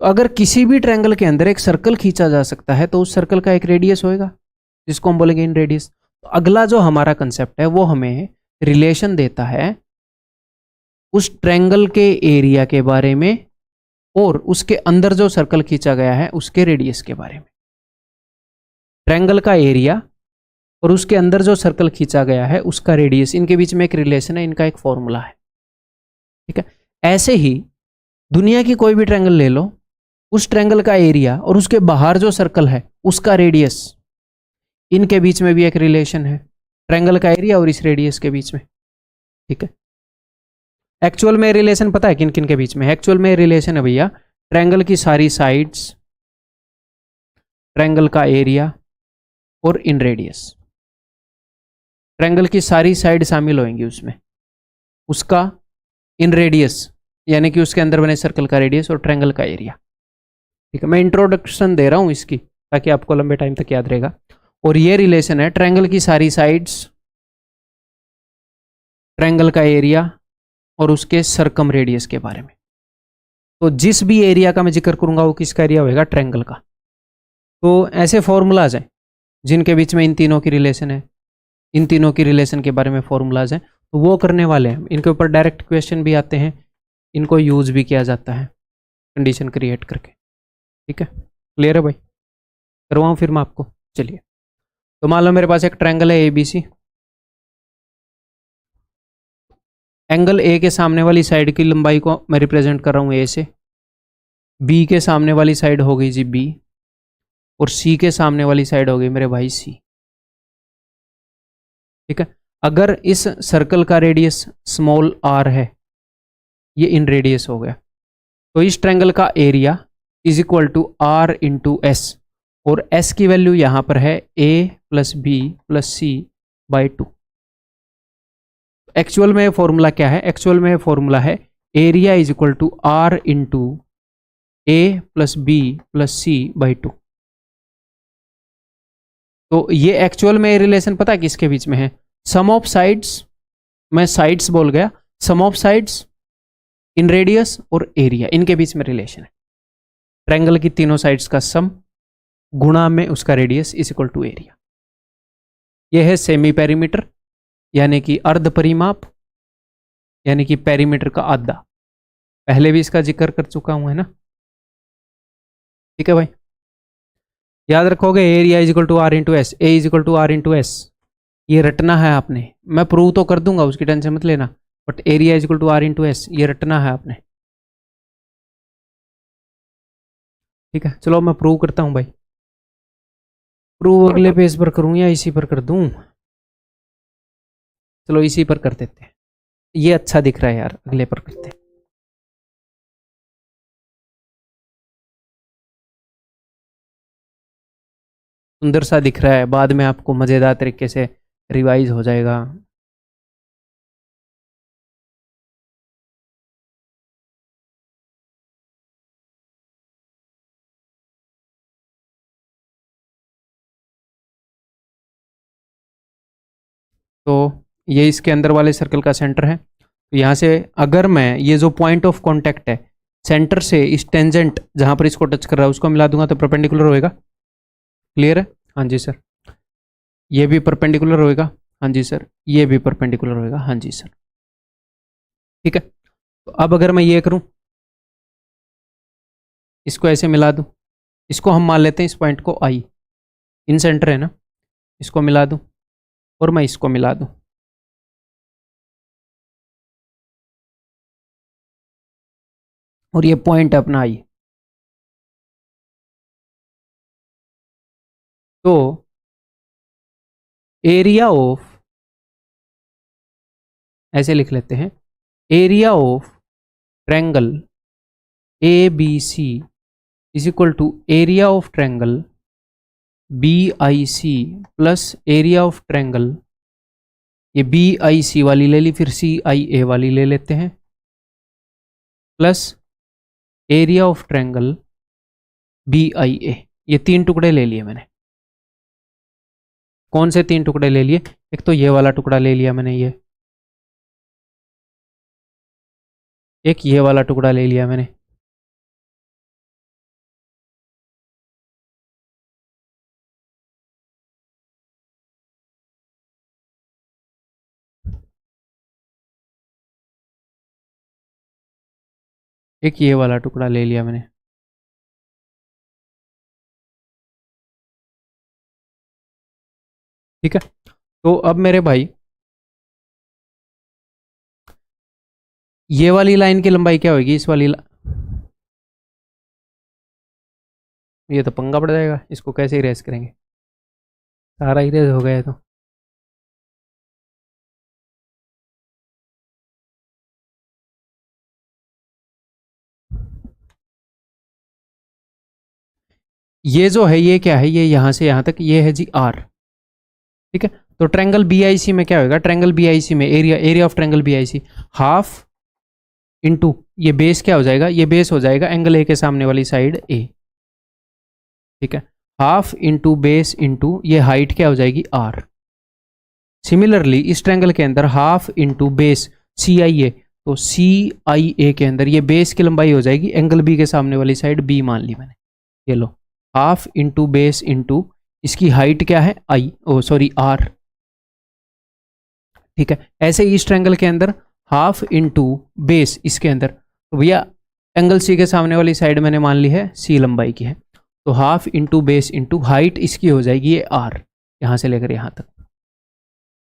अगर किसी भी ट्रायंगल के अंदर एक सर्कल खींचा जा सकता है तो उस सर्कल का एक रेडियस होएगा, जिसको हम बोलेंगे इन रेडियस। तो अगला जो हमारा कंसेप्ट है वो हमें रिलेशन देता है उस ट्रायंगल के एरिया के बारे में और उसके अंदर जो सर्कल खींचा गया है उसके रेडियस के बारे में। ट्रायंगल का एरिया और उसके अंदर जो सर्कल खींचा गया है उसका रेडियस, इनके बीच में एक रिलेशन है, इनका एक फॉर्मूला है। ठीक है, ऐसे ही दुनिया की कोई भी ट्रायंगल ले लो, उस ट्रायंगल का एरिया और उसके बाहर जो सर्कल है उसका रेडियस, इनके बीच में भी एक रिलेशन है, ट्रायंगल का एरिया और इस रेडियस के बीच में। ठीक है, एक्चुअल में रिलेशन पता है किन किन के बीच में? एक्चुअल में रिलेशन है भैया, ट्रायंगल की सारी साइड्स, ट्रायंगल का एरिया और इन रेडियस। ट्रायंगल की सारी साइड शामिल होंगी उसमें, उसका इन रेडियस यानी कि उसके अंदर बने सर्कल का रेडियस और ट्रायंगल का एरिया। ठीक है, मैं इंट्रोडक्शन दे रहा हूं इसकी ताकि आपको लंबे टाइम तक याद रहेगा। और ये रिलेशन है ट्रायंगल की सारी साइड्स, ट्रायंगल का एरिया और उसके सर्कम रेडियस के बारे में। तो जिस भी एरिया का मैं जिक्र करूंगा वो किसका एरिया होगा? ट्रायंगल का। तो ऐसे फॉर्मूलाज हैं जिनके बीच में इन तीनों की रिलेशन है, इन तीनों की रिलेशन के बारे में फॉर्मूलाज हैं, तो वो करने वाले हैं। इनके ऊपर डायरेक्ट क्वेश्चन भी आते हैं, इनको यूज भी किया जाता है कंडीशन क्रिएट करके। ठीक है, क्लियर है भाई? करवाऊं फिर मैं आपको? चलिए, तो मान लो मेरे पास एक ट्रायंगल है ABC। एंगल ए के सामने वाली साइड की लंबाई को मैं रिप्रेजेंट कर रहा हूँ A से, बी के सामने वाली साइड हो गई जी B, और सी के सामने वाली साइड हो गई मेरे भाई C। ठीक है, अगर इस सर्कल का रेडियस स्मॉल r है, ये इन रेडियस हो गया, तो इस ट्रायंगल का area is equal to R into S, और S की वैल्यू यहां पर है A plus B plus C by 2। Actual में फॉर्मूला क्या है? एक्चुअल में फॉर्मूला है area is equal to R into A plus B plus C by 2। तो ये एक्चुअल में रिलेशन पता है किसके बीच में है? सम ऑफ साइड्स, मैं साइड्स बोल गया, सम ऑफ साइड्स इन रेडियस और एरिया, इनके बीच में रिलेशन है। ट्रायंगल की तीनों साइड्स का सम गुणा में उसका radius is equal to area. यह है सेमी पेरीमीटर यानी कि अर्ध परिमाप, यानी कि पेरीमीटर का आधा। पहले भी इसका जिक्र कर चुका हूं, है ना? ठीक है भाई, याद रखोगे area is equal to R into S, A is equal to R into S, ये रटना है आपने। मैं प्रूव तो कर दूंगा, उसकी टेंशन मत लेना, but area is equal to R into S ये रटना है आपने। ठीक है, चलो मैं प्रूव करता हूं भाई। प्रूव अगले पेज पर करूं या इसी पर कर दूं? चलो इसी पर कर देते हैं, ये अच्छा दिख रहा है यार, अगले पर करते हैं। सुंदर सा दिख रहा है, बाद में आपको मजेदार तरीके से रिवाइज हो जाएगा। तो ये इसके अंदर वाले सर्कल का सेंटर है। तो यहाँ से अगर मैं ये जो पॉइंट ऑफ कांटेक्ट है सेंटर से इस टेंजेंट जहां पर इसको टच कर रहा है उसको मिला दूंगा तो परपेंडिकुलर होएगा। क्लियर है? हाँ जी सर। ये भी परपेंडिकुलर होएगा। हाँ जी सर। ये भी परपेंडिकुलर होएगा। हाँ जी सर। ठीक है। तो अब अगर मैं ये करूं, इसको ऐसे मिला दूं, इसको हम मान लेते हैं इस पॉइंट को आई, इन सेंटर है ना, इसको मिला दूं और मैं इसको मिला दूं, और ये पॉइंट है अपना आई। तो एरिया ऑफ, ऐसे लिख लेते हैं, area of triangle A B C is equal to area of triangle B I C plus area of triangle, ये बी आई सी वाली ले ली, फिर सी आई ए वाली ले लेते हैं, plus area of triangle B I A. ये तीन टुकड़े ले लिए मैंने। कौन से तीन टुकड़े ले लिए? एक तो ये वाला टुकड़ा ले लिया मैंने, ये एक ये वाला टुकड़ा ले लिया मैंने, एक ये वाला टुकड़ा ले लिया मैंने। ठीक है। तो अब मेरे भाई ये वाली लाइन की लंबाई क्या होगी? इस वाली ये तो पंगा पड़ जाएगा, इसको कैसे इरेज करेंगे? सारा इरेज हो गया है तो। ये जो है ये क्या है? ये यहां से यहां तक ये है जी आर। ठीक है। तो ट्रायंगल बीआईसी में क्या होगा? ट्रायंगल बीआईसी में area of triangle BIC half into ये बेस क्या हो जाएगा? ये बेस हो जाएगा एंगल ए के सामने वाली साइड ए। ठीक है। हाफ इंटू बेस इंटू ये हाइट क्या हो जाएगी? आर। सिमिलरली इस ट्रायंगल के अंदर हाफ इंटू बेस सी आई ए, तो सी आई ए के अंदर ये बेस की लंबाई हो जाएगी एंगल बी के सामने वाली साइड बी मान ली मैंने। ये लो, हाफ इंटू बेस इंटू इसकी हाइट क्या है? आई, ओ सॉरी आर। ठीक है। ऐसे इस ट्रायंगल के अंदर हाफ इंटू बेस इसके अंदर, तो भैया एंगल सी के सामने वाली साइड मैंने मान ली है सी लंबाई की है, तो half into base into height इसकी हो जाएगी ये आर, यहां से लेकर यहां तक।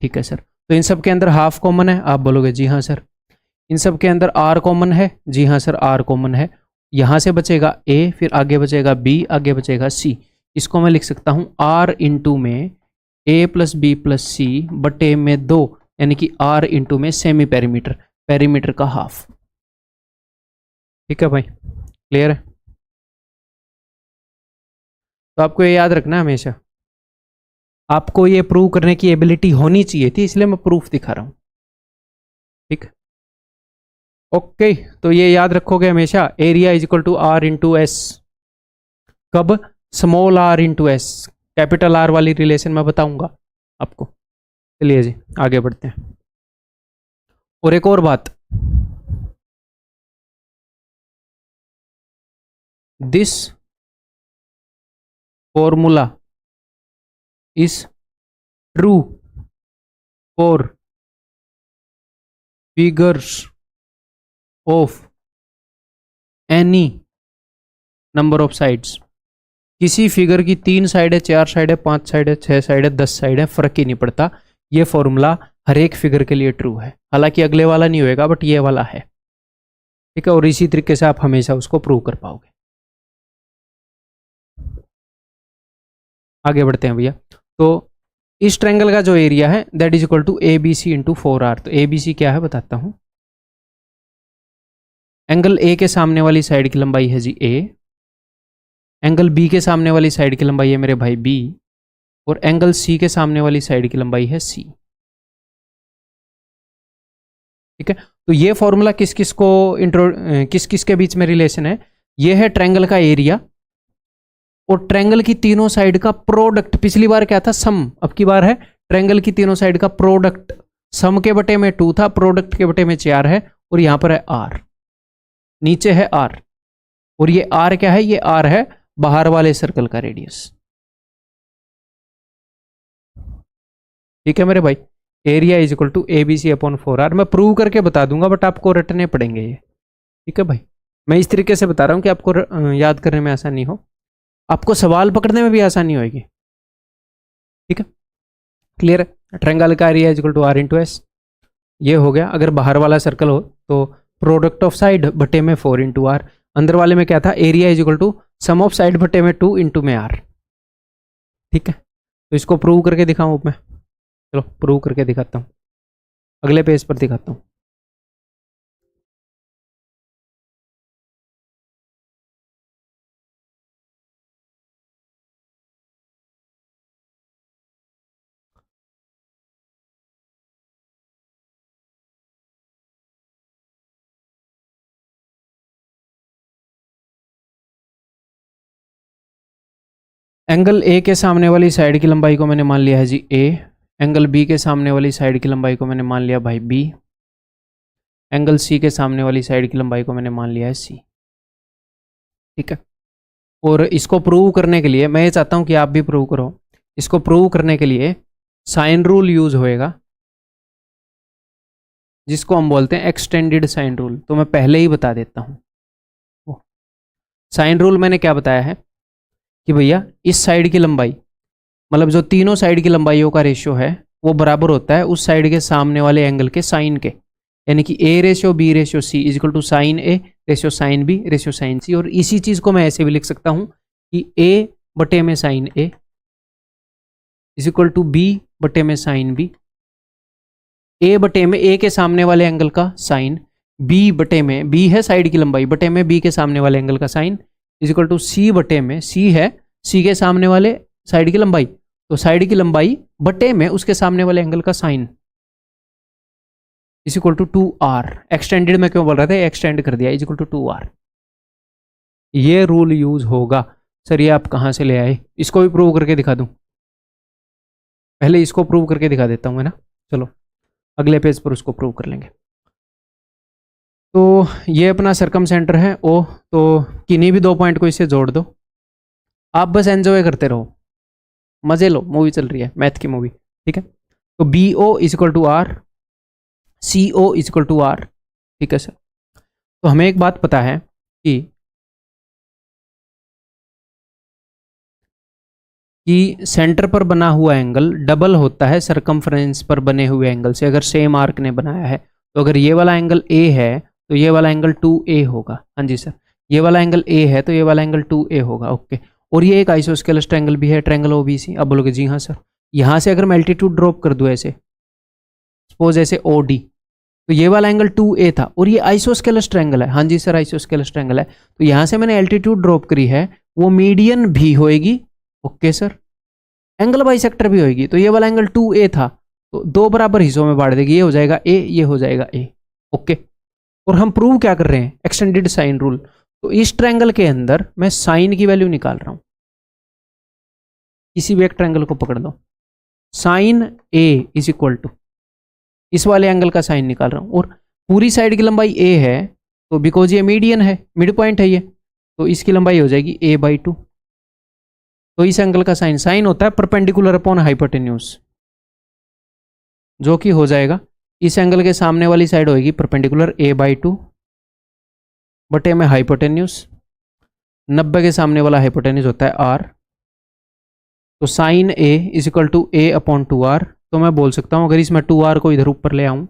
ठीक है सर। तो इन सब के अंदर हाफ कॉमन है, आप बोलोगे जी हाँ सर। इन सब के अंदर आर कॉमन है, जी हाँ सर आर कॉमन है। यहां से बचेगा ए, फिर आगे बचेगा बी, आगे बचेगा सी। इसको मैं लिख सकता हूं आर इंटू में ए प्लस बी प्लस सी बटे में दो, यानी कि आर इंटू में सेमी पेरीमीटर, पेरीमीटर का हाफ। ठीक है भाई, क्लियर है? तो आपको ये याद रखना है हमेशा, आपको ये प्रूव करने की एबिलिटी होनी चाहिए थी, इसलिए मैं प्रूफ दिखा रहा हूं। ठीक, ओके। तो ये याद रखोगे हमेशा, area is equal to are into s. कब? Small r into s. Capital R वाली रिलेशन मैं बताऊंगा आपको। चलिए जी आगे बढ़ते हैं। और एक और बात, this formula is true for figures of any number of sides. किसी फिगर की 3 साइड है, 4 साइड है, 5 साइड है, 6 साइड है, 10 साइड है, फर्क ही नहीं पड़ता। ये फॉर्मूला हर एक फिगर के लिए ट्रू है, हालांकि अगले वाला नहीं होएगा बट ये वाला है। ठीक है। और इसी तरीके से आप हमेशा उसको प्रूव कर पाओगे। आगे बढ़ते हैं भैया। तो इस ट्रायंगल का जो एरिया है that is equal to A B C into 4r। तो ए बी सी क्या है बताता हूँ। एंगल ए के सामने वाली साइड की लंबाई है जी ए, एंगल बी के सामने वाली साइड की लंबाई है मेरे भाई बी, और एंगल सी के सामने वाली साइड की लंबाई है सी। ठीक है, तो ये फॉर्मूला किस किस को किस किस के बीच में रिलेशन है, ये है ट्रायंगल का एरिया और ट्रायंगल की तीनों साइड का प्रोडक्ट। पिछली बार क्या था सम, अब की बार है ट्रायंगल की तीनों साइड का प्रोडक्ट। सम के बटे में 2 था, प्रोडक्ट के बटे में 4 है, और यहां पर है r, नीचे है r, और ये r क्या है, ये r है बाहर वाले सर्कल का रेडियस। ठीक है मेरे भाई, area is equal to A B C upon 4r। मैं प्रूव करके बता दूंगा बट आपको रटने पड़ेंगे ये। ठीक है भाई, मैं इस तरीके से बता रहा हूं कि आपको याद करने में आसानी हो, आपको सवाल पकड़ने में भी आसानी होगी। ठीक है, क्लियर है। ट्रायंगल का area is equal to are into S, ये हो गया। अगर बाहर वाला सर्कल हो तो प्रोडक्ट ऑफ साइड बटे में 4 इंटू आर, अंदर वाले में क्या था, area is equal to sum of side बटे में 2 इंटू में आर। ठीक है, तो इसको प्रूव करके दिखाऊं मैं, चलो प्रूव करके दिखाता हूं, अगले पेज पर दिखाता हूं। एंगल ए के सामने वाली साइड की लंबाई को मैंने मान लिया है जी ए, एंगल बी के सामने वाली साइड की लंबाई को मैंने मान लिया भाई बी, एंगल सी के सामने वाली साइड की लंबाई को मैंने मान लिया है सी। ठीक है, और इसको प्रूव करने के लिए मैं ये चाहता हूं कि आप भी प्रूव करो। इसको प्रूव करने के लिए साइन रूल यूज होएगा, जिसको हम बोलते हैं एक्सटेंडेड साइन रूल। तो मैं पहले ही बता देता हूं, साइन रूल मैंने क्या बताया है कि भैया इस साइड की लंबाई, मतलब जो तीनों साइड की लंबाइयों का रेशियो है वो बराबर होता है उस साइड के सामने वाले एंगल के साइन के, यानी कि A ratio B ratio C is equal to sine A ratio sine B ratio sine C. और इसी चीज को मैं ऐसे भी लिख सकता हूं कि ए बटे में sine A is equal to B बटे में साइन बी, ए बटे में ए के सामने वाले एंगल का साइन, बी बटे में बी है साइड की लंबाई बटे में बी के सामने वाले एंगल का साइन इज इक्वल टू सी बटे में सी है सी के सामने वाले साइड की लंबाई, तो साइड की लंबाई बटे में उसके सामने वाले एंगल का sine is equal to 2r। Extended में क्यों बोल रहा था, एक्सटेंड कर दिया, इज इक्वल टू 2r। ये रूल यूज होगा। सर ये आप कहां से ले आए, इसको भी प्रूव करके दिखा दूं, पहले इसको प्रूव करके दिखा देता हूं, है ना। चलो अगले पेज पर उसको प्रूव कर लेंगे। तो ये अपना सरकम सेंटर है ओ, तो किन्हीं भी 2 पॉइंट को इससे जोड़ दो, आप बस एंजॉय करते रहो, मजे लो, मूवी चल रही है मैथ की मूवी। ठीक है, तो B O is equal to R, C O is equal to R. ठीक है सर, तो हमें एक बात पता है कि सेंटर पर बना हुआ एंगल डबल होता है सरकमफ्रेंस पर बने हुए एंगल से, अगर सेम आर्क ने बनाया है। तो अगर ये वाला एंगल ए है तो ये वाला एंगल 2a होगा। हाँ जी सर, ये वाला एंगल ए है तो ये वाला एंगल 2a होगा। ओके, और ये एक आइसोस्केलस ट्रायंगल भी है, ट्रायंगल ओबीसी। अब बोलोगे जी हाँ सर, यहाँ से अगर मैं एल्टीट्यूड ड्रॉप कर दूँ ऐसे, सपोज ऐसे OD, तो ये वाला एंगल 2a था और ये आइसोस्केलस ट्रायंगल है। हाँ जी सर, आइसोस्केलस ट्रायंगल है, तो यहाँ से मैंने एल्टीट्यूड ड्रॉप करी है, वो मीडियन भी होएगी। ओके सर, एंगल बाइसेक्टर भी होएगी। तो ये वाला एंगल 2a था, तो 2 बराबर हिस्सों में बांट देगी, ये हो जाएगा a, ये हो जाएगा a। ओके, और हम प्रूव क्या कर रहे हैं, एक्सटेंडेड साइन रूल। तो इस ट्रायंगल के अंदर मैं साइन की वैल्यू निकाल रहा हूं, किसी भी एक ट्रायंगल को पकड़ लो, sine a is equal to इस वाले एंगल का साइन निकाल रहा हूं, और पूरी साइड की लंबाई a है, तो बिकॉज ये मीडियन है, मिड पॉइंट है ये, तो इसकी लंबाई हो जाएगी a/2। तो इस एंगल का साइन, साइन होता है परपेंडिकुलर अपॉन हाइपोटेन्यूज, जो कि हो जाएगा इस एंगल के सामने वाली साइड होगी परपेंडिकुलर a/2 बटे में हाइपोटेन्यूज, 90 के सामने वाला हाइपोटेन्यूज होता है r। तो sine a is equal to a/2r। तो मैं बोल सकता हूं, अगर इसमें 2r को इधर ऊपर ले आऊं,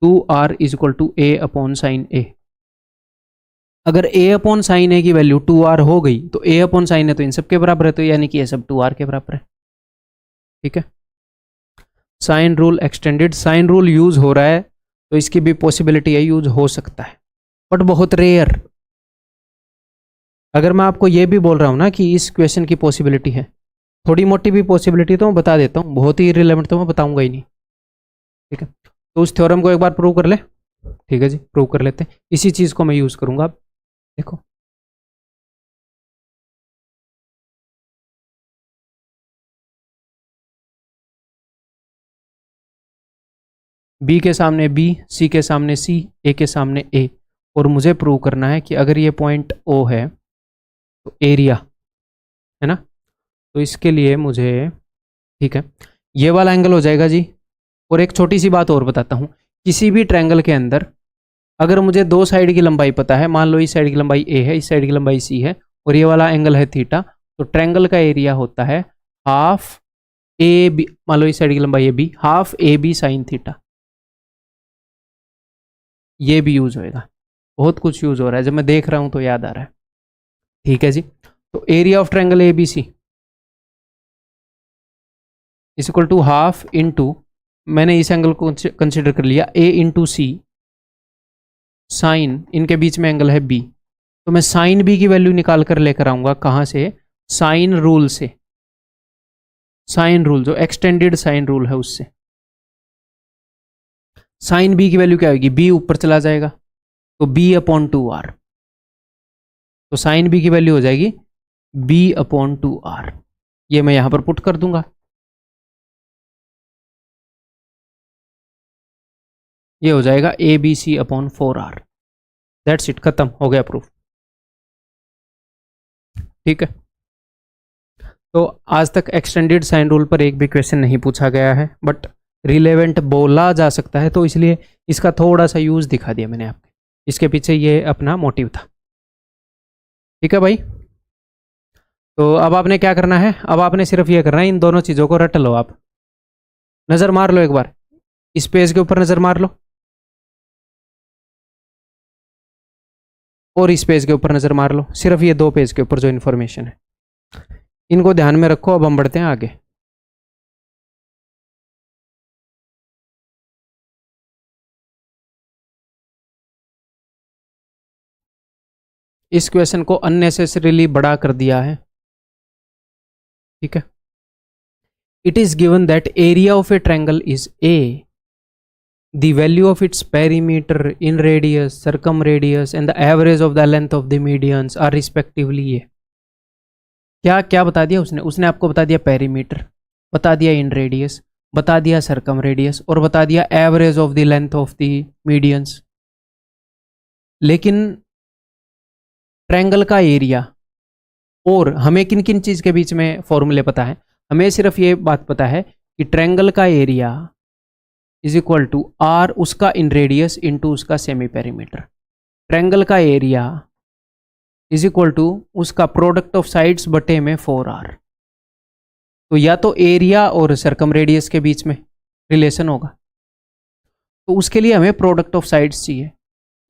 2r is equal to a/sin a। अगर a/sin a की वैल्यू 2r हो गई तो a/sin a तो इन सब के बराबर है, तो यानी कि ये सब 2r के बराबर है। ठीक है, sine rule extended, sine rule use हो रहा है तो इसकी भी पॉसिबिलिटी है, यूज हो सकता है बट बहुत रेयर। अगर मैं आपको ये भी बोल रहा हूँ ना कि इस क्वेश्चन की पॉसिबिलिटी है, थोड़ी मोटी भी पॉसिबिलिटी तो मैं बता देता हूँ, बहुत ही रिलेवेंट तो मैं बताऊंगा ही नहीं। ठीक है, तो उस थ्योरम को एक बार प्रूव कर ले। ठीक है जी, प्रूव कर लेते हैं, इसी चीज को मैं यूज करूंगा। अब देखो, बी के सामने बी, सी के सामने सी, ए के सामने ए, और मुझे प्रूव करना है कि अगर ये पॉइंट ओ है तो एरिया है ना, तो इसके लिए मुझे, ठीक है, ये वाला एंगल हो जाएगा जी। और एक छोटी सी बात और बताता हूँ, किसी भी ट्रायंगल के अंदर अगर मुझे दो साइड की लंबाई पता है, मान लो इस साइड की लंबाई ए है, इस साइड की लंबाई सी है, और ये वाला एंगल है थीटा, तो ट्रायंगल का एरिया होता है हाफ ए बी, मान लो इस साइड की लंबाई है B, half A B sine theta. ये भी यूज होएगा, बहुत कुछ यूज हो रहा है, जब मैं देख रहा हूं तो याद आ रहा है। ठीक है जी, तो area of triangle A B C is equal to half into, मैंने इस एंगल को कंसिडर कर लिया, ए इंटू सी साइन, इनके बीच में एंगल है बी, तो मैं साइन बी की वैल्यू निकाल कर लेकर आऊंगा कहां से, साइन रूल से, साइन रूल जो एक्सटेंडेड साइन रूल है उससे। साइन बी की वैल्यू क्या होगी, बी ऊपर चला जाएगा तो बी अपॉन टू आर, तो साइन बी की वैल्यू हो जाएगी बी अपॉन टू आर, ये मैं यहां पर पुट कर दूंगा, ये हो जाएगा A B C upon four R. That's it, खत्म हो गया प्रूफ। ठीक है, तो आज तक एक्सटेंडेड साइन रूल पर एक भी क्वेश्चन नहीं पूछा गया है, बट रिलेवेंट बोला जा सकता है, तो इसलिए इसका थोड़ा सा यूज दिखा दिया मैंने आपको, इसके पीछे ये अपना मोटिव था। ठीक है भाई, तो अब आपने क्या करना है, अब आपने सिर्फ ये करना है, इन दोनों चीज़ों को रट लो, आप नज़र मार लो एक बार, इस पेज के ऊपर नज़र मार लो और इस पेज के ऊपर नज़र मार लो, सिर्फ ये दो पेज के ऊपर जो इन्फॉर्मेशन है, इनको ध्यान में रखो। अब हम बढ़ते हैं आगे। इस क्वेश्चन को अननेसेसरीली बड़ा कर दिया है। ठीक है, it is given that area of a triangle is a, the value of its perimeter in radius, circumradius and the average of the length of the medians are respectively ये। क्या क्या बता दिया उसने, उसने आपको बता दिया पेरीमीटर, बता दिया इन रेडियस, बता दिया सरकम रेडियस, और बता दिया average of the length of the medians. लेकिन ट्रायंगल का एरिया, और हमें किन किन चीज के बीच में फॉर्मूले पता है, हमें सिर्फ ये बात पता है कि ट्रायंगल का area is equal to R उसका इन रेडियस इंटू उसका सेमी पेरीमीटर, ट्रायंगल का एरिया इज इक्वल टू उसका प्रोडक्ट ऑफ साइड्स बटे में 4r। तो या तो एरिया और सरकम रेडियस के बीच में रिलेशन होगा, तो उसके लिए हमें प्रोडक्ट ऑफ साइड्स चाहिए,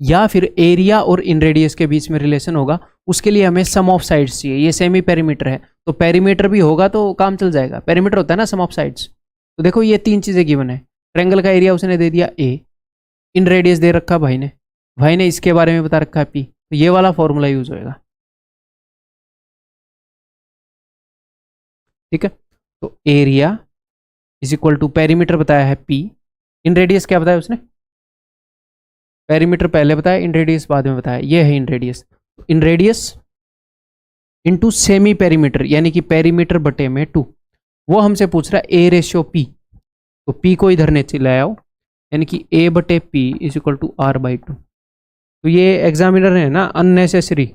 या फिर एरिया और इन रेडियस के बीच में रिलेशन होगा, उसके लिए हमें सम ऑफ साइड्स चाहिए। ये सेमी पेरीमीटर है तो पेरीमीटर भी होगा तो काम चल जाएगा, पेरीमीटर होता है ना सम ऑफ साइड्स। तो देखो ये तीन चीजें गिवन है, ट्रायंगल का एरिया उसने दे दिया ए, इन रेडियस दे रखा भाई ने इसके बारे में बता रखा है पी, तो ये वाला फॉर्मूला यूज होएगा। ठीक है, तो area is equal to perimeter बताया है पी, इन रेडियस क्या बताया उसने, पेरीमीटर पहले बताया, इन रेडियस बाद में बताया, ये है इन रेडियस, इन रेडियस इंटू सेमी पेरीमीटर यानी कि पेरीमीटर बटे में 2, वो हमसे पूछ रहा है ए रेशियो पी, तो पी को इधर नीचे ले आओ, यानी कि ए बटे P is equal to R by 2। तो ये एग्जामिनर है ना अननेसेसरी,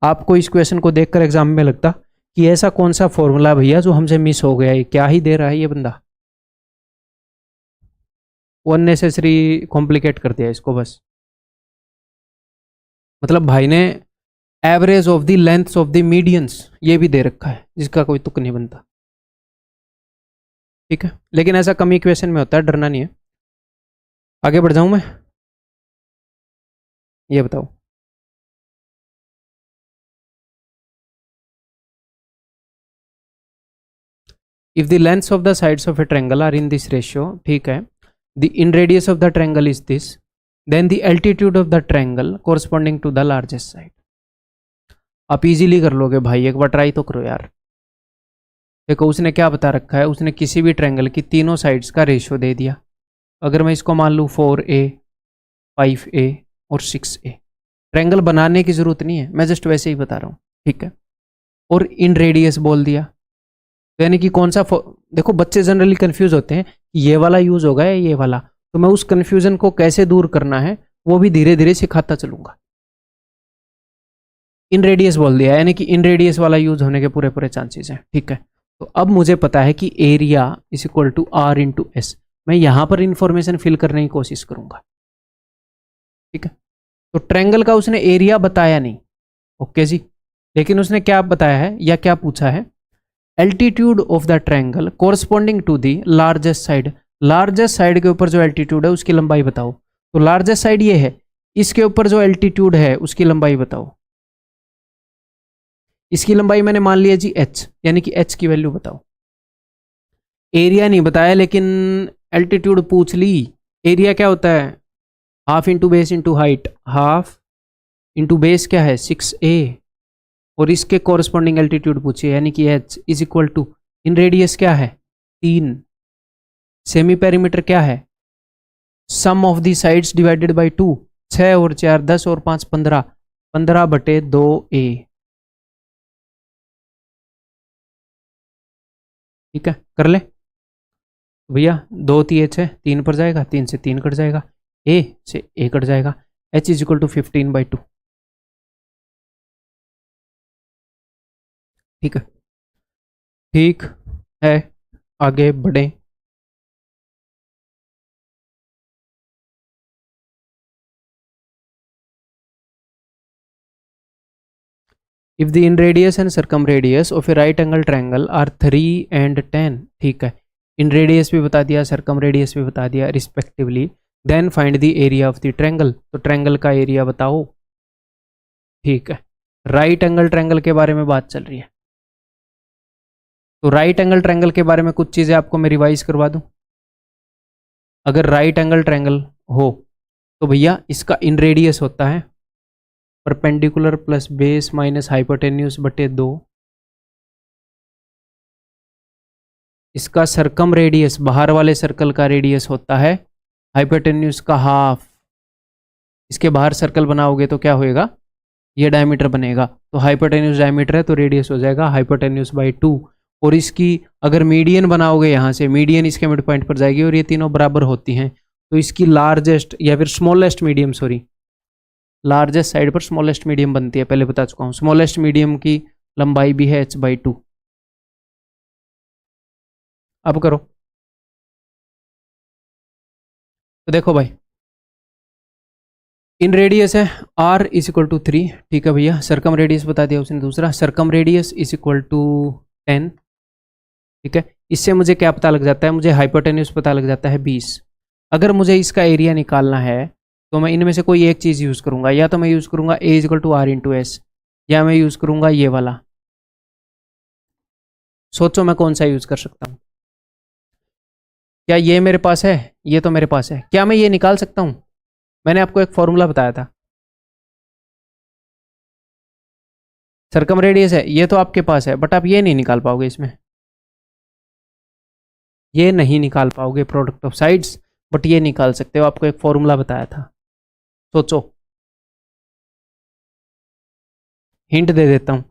आपको इस क्वेश्चन को देखकर एग्जाम में लगता कि ऐसा कौन सा फॉर्मूला भैया जो हमसे मिस हो गया है, क्या ही दे रहा है ये बंदा, वो अननेसेसरी कॉम्प्लिकेट कर दिया इसको बस। मतलब भाई ने average of the length of the medians ये भी दे रखा है, जिसका कोई तुक नहीं बनता। ठीक है, लेकिन ऐसा कम इक्वेशन में होता है, डरना नहीं है। आगे बढ़ जाऊं मैं, ये बताओ, if the lengths of the sides of a triangle are in this ratio, ठीक है, the in radius of the triangle is this, then the altitude of the triangle corresponding to the largest side. आप easily कर लोगे भाई, एक बार try तो करो यार। देखो उसने क्या बता रखा है, उसने किसी भी ट्रायंगल की तीनों साइड्स का रेशियो दे दिया। अगर मैं इसको मान लूँ 4a 5a और 6a, ट्रायंगल बनाने की जरूरत नहीं है, मैं जस्ट वैसे ही बता रहा हूँ, ठीक है। और इन रेडियस बोल दिया, तो यानी कि कौन सा, देखो बच्चे जनरली कंफ्यूज होते हैं ये वाला यूज होगा या ये वाला, तो मैं उस कंफ्यूजन को कैसे दूर करना है वो भी धीरे धीरे सिखाता चलूंगा। इन रेडियस बोल दिया यानी कि इन रेडियस वाला यूज होने के पूरे पूरे चांसेस हैं, ठीक है। तो अब मुझे पता है कि area is equal to are into S, मैं यहां पर इंफॉर्मेशन फिल करने की कोशिश करूंगा, ठीक है। तो ट्रायंगल का उसने एरिया बताया नहीं, ओके जी, लेकिन उसने क्या बताया है या क्या पूछा है, altitude of the triangle corresponding to the largest side. Largest side के ऊपर जो एल्टीट्यूड है उसकी लंबाई बताओ। तो लार्जेस्ट साइड ये है, इसके ऊपर जो एल्टीट्यूड है उसकी लंबाई बताओ। इसकी लंबाई मैंने मान लिया जी h, यानी कि h की वैल्यू बताओ। एरिया नहीं बताया लेकिन एल्टीट्यूड पूछ ली। एरिया क्या होता है, half into base into height, half into base क्या है 6a, और इसके कॉरस्पॉन्डिंग एल्टीट्यूड पूछिए यानी कि h is equal to, inradius क्या है 3, सेमी पेरीमीटर क्या है, sum of the sides divided by 2, 6 और 4 10 और 5 15, 15/2a, ठीक है। कर ले भैया, 2 3 6, 3 पर जाएगा, 3 से 3 कट जाएगा, a से a कट जाएगा, h इज इक्वल टू 15/2, ठीक है। ठीक है, आगे बढ़े। If the in radius and circum radius of a right angle triangle are 3 and 10, ठीक है, इन रेडियस भी बता दिया, सर्कम रेडियस भी बता दिया respectively, then find the area of the triangle, तो ट्रायंगल का एरिया बताओ, ठीक है। राइट एंगल ट्रायंगल के बारे में बात चल रही है, तो राइट एंगल ट्रायंगल के बारे में कुछ चीज़ें आपको मैं रिवाइज करवा दूं। अगर राइट एंगल ट्रायंगल हो तो भैया इसका इन रेडियस होता है perpendicular plus base minus hypotenuse बटे 2, इसका सर्कम रेडियस, बाहर वाले सर्कल का रेडियस होता है हाइपोटेन्यूज का हाफ, इसके बाहर सर्कल बनाओगे तो क्या होएगा, ये डायमीटर बनेगा, तो हाइपोटेन्यूज डायमीटर है तो रेडियस हो जाएगा हाइपोटेन्यूज बाई 2, और इसकी अगर मीडियन बनाओगे यहाँ से, मीडियन इसके मिड पॉइंट पर जाएगी और ये तीनों बराबर होती हैं, तो इसकी लार्जेस्ट या फिर smallest medium, sorry largest side पर स्मॉलेस्ट मीडियम बनती है, पहले बता चुका हूँ, स्मॉलेस्ट मीडियम की लंबाई भी है h/2। अब करो, तो देखो भाई इन रेडियस है r इज इक्वल टू 3, ठीक है भैया, सर्कम रेडियस बता दिया उसने दूसरा, circum radius is equal to 10, ठीक है। इससे मुझे क्या पता लग जाता है, मुझे हाइपोटेन्यूज पता लग जाता है 20। अगर मुझे इसका एरिया निकालना है तो मैं इनमें से कोई एक चीज़ यूज़ करूंगा, या तो मैं यूज़ करूंगा a is equal to r into S, या मैं यूज़ करूंगा ये वाला। सोचो मैं कौन सा यूज़ कर सकता हूँ, क्या ये मेरे पास है, ये तो मेरे पास है, क्या मैं ये निकाल सकता हूँ, मैंने आपको एक फॉर्मूला बताया था, सर्कम रेडियस है, ये तो आपके पास है, बट आप ये नहीं निकाल पाओगे, इसमें ये नहीं निकाल पाओगे प्रोडक्ट ऑफ साइड्स, बट ये निकाल सकते हो, आपको एक फॉर्मूला बताया था। सोचो, हिंट दे देता हूं,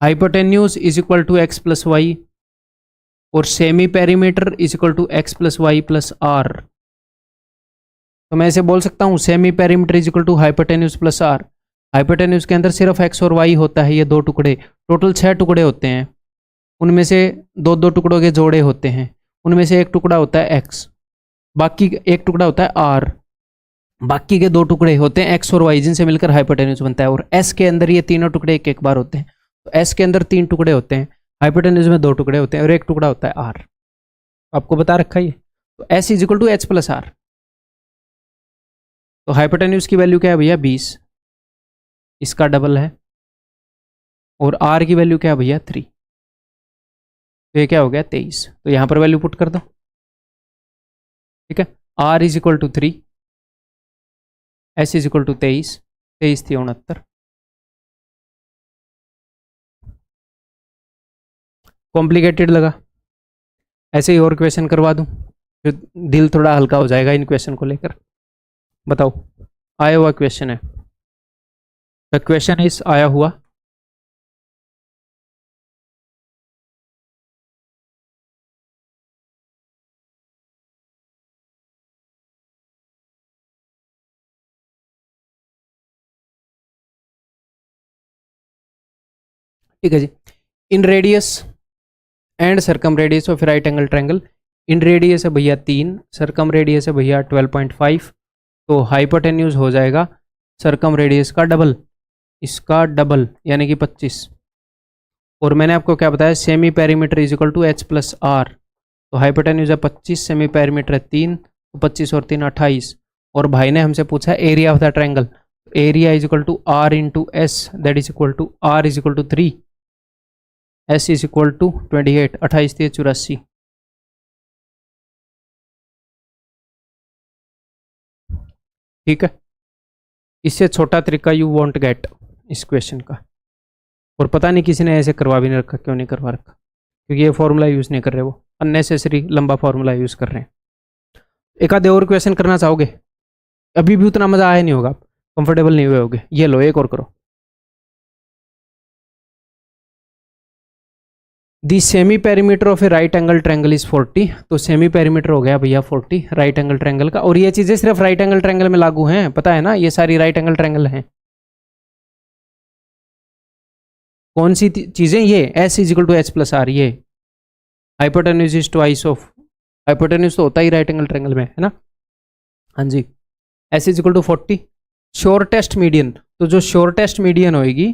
hypotenuse is equal to x plus y और semi perimeter is equal to x plus y plus are. तो मैं ऐसे बोल सकता हूँ semi perimeter is equal to hypotenuse plus r. Hypotenuse के अंदर सिर्फ एक्स और वाई होता है, ये 2 टुकड़े, टोटल 6 टुकड़े होते हैं, उनमें से 2-2 टुकड़ों के जोड़े होते हैं, उनमें से एक टुकड़ा होता है एक्स, बाकी एक टुकड़ा होता है आर, बाकी के 2 टुकड़े होते हैं एक्स और वाई जिनसे मिलकर हाइपोटेन्यूज बनता है, और एस के अंदर ये तीनों टुकड़े एक एक बार होते हैं, तो एस के अंदर 3 टुकड़े होते हैं, हाइपोटेन्यूज में 2 टुकड़े होते हैं और एक टुकड़ा होता है आर। आपको बता रखा है ये। तो S is equal to H plus are. तो हाइपोटेन्यूज की वैल्यू क्या है भैया 20, इसका डबल है, और R की वैल्यू क्या है भैया 3, तो ये क्या हो गया 23। तो यहां पर वैल्यू पुट कर दो, ठीक है। R is equal to 3, S is equal to 23, 23 थी 69। कॉम्प्लिकेटेड लगा? ऐसे ही और क्वेश्चन करवा दूं, फिर दिल थोड़ा हल्का हो जाएगा इन क्वेश्चन को लेकर। बताओ, आया हुआ क्वेश्चन है, द क्वेश्चन इज आया हुआ। ठीक है जी। इन radius and circumradius of right angle triangle, inradius है भैया 3, सरकम रेडियस है भैया 12.5, तो हाइपोटेन्यूज हो जाएगा सरकम रेडियस का डबल, इसका डबल यानी कि 25। और मैंने आपको क्या बताया, semi perimeter is equal to H plus are. तो हाइपोटेन्यूज है 25, सेमी पेरीमीटर है 3, तो 25 और 3 28। और भाई ने हमसे पूछा area of the triangle, area is equal to are into S, that is equal to R is equal to 3, S is equal to 28, 28 3 84। ठीक है, इससे छोटा तरीका यू वॉन्ट गेट इस क्वेश्चन का। और पता नहीं किसी ने ऐसे करवा भी नहीं रखा, क्यों नहीं करवा रखा, क्योंकि ये फॉर्मूला यूज़ नहीं कर रहे, वो अननेसेसरी लंबा फॉर्मूला यूज़ कर रहे हैं। एक आधे और क्वेश्चन करना चाहोगे? अभी भी उतना मज़ा आया नहीं होगा, आप कंफर्टेबल नहीं हुए होगे। ये लो एक और करो। The semi perimeter of a right angle triangle is 40, तो सेमी पेरीमीटर हो गया भैया 40 राइट एंगल ट्रायंगल का। और ये चीज़ें सिर्फ राइट एंगल ट्रायंगल में लागू हैं, पता है ना, ये सारी राइट एंगल ट्रायंगल हैं। कौन सी चीज़ें? ये s is equal to H plus r, ये hypotenuse is twice of, hypotenuse तो होता ही राइट एंगल ट्रायंगल में है ना। हाँ जी, s is equal to 40। Shortest median, तो जो शॉर्टेस्ट मीडियन होएगी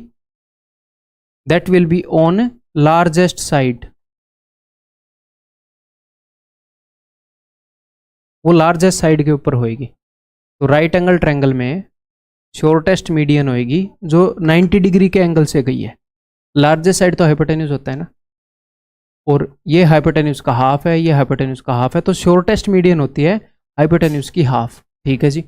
that will be on largest side, वो लार्जेस्ट साइड के ऊपर होएगी। तो राइट एंगल ट्रायंगल में शॉर्टेस्ट मीडियन होएगी जो 90 डिग्री के एंगल से गई है। लार्जेस्ट साइड तो हाइपोटेन्यूज होता है ना, और ये हाइपोटेन्यूज का हाफ है, ये हाइपोटेन्यूज का हाफ है, तो शॉर्टेस्ट मीडियन होती है हाइपोटेन्यूज की हाफ। ठीक है जी।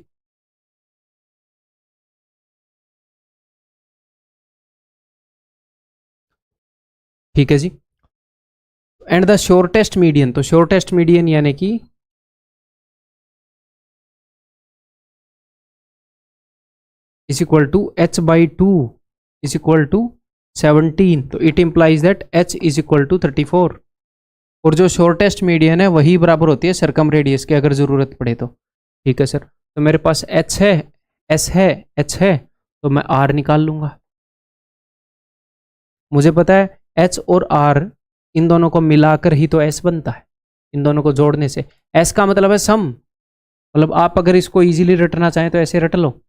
ठीक है जी। एंड द शॉर्टेस्ट मीडियन, तो शॉर्टेस्ट मीडियन यानी कि is equal to H by 2 is equal to 17, तो it implies that H is equal to 34। और जो शॉर्टेस्ट मीडियन है वही बराबर होती है सरकम रेडियस की, अगर ज़रूरत पड़े तो। ठीक है सर, तो मेरे पास एच है, एस है, एच है, तो मैं आर निकाल लूंगा। मुझे पता है एच और आर इन दोनों को मिलाकर ही तो एस बनता है, इन दोनों को जोड़ने से। एस का मतलब है सम, मतलब आप अगर इसको इजीली रटना चाहें तो ऐसे रट लो,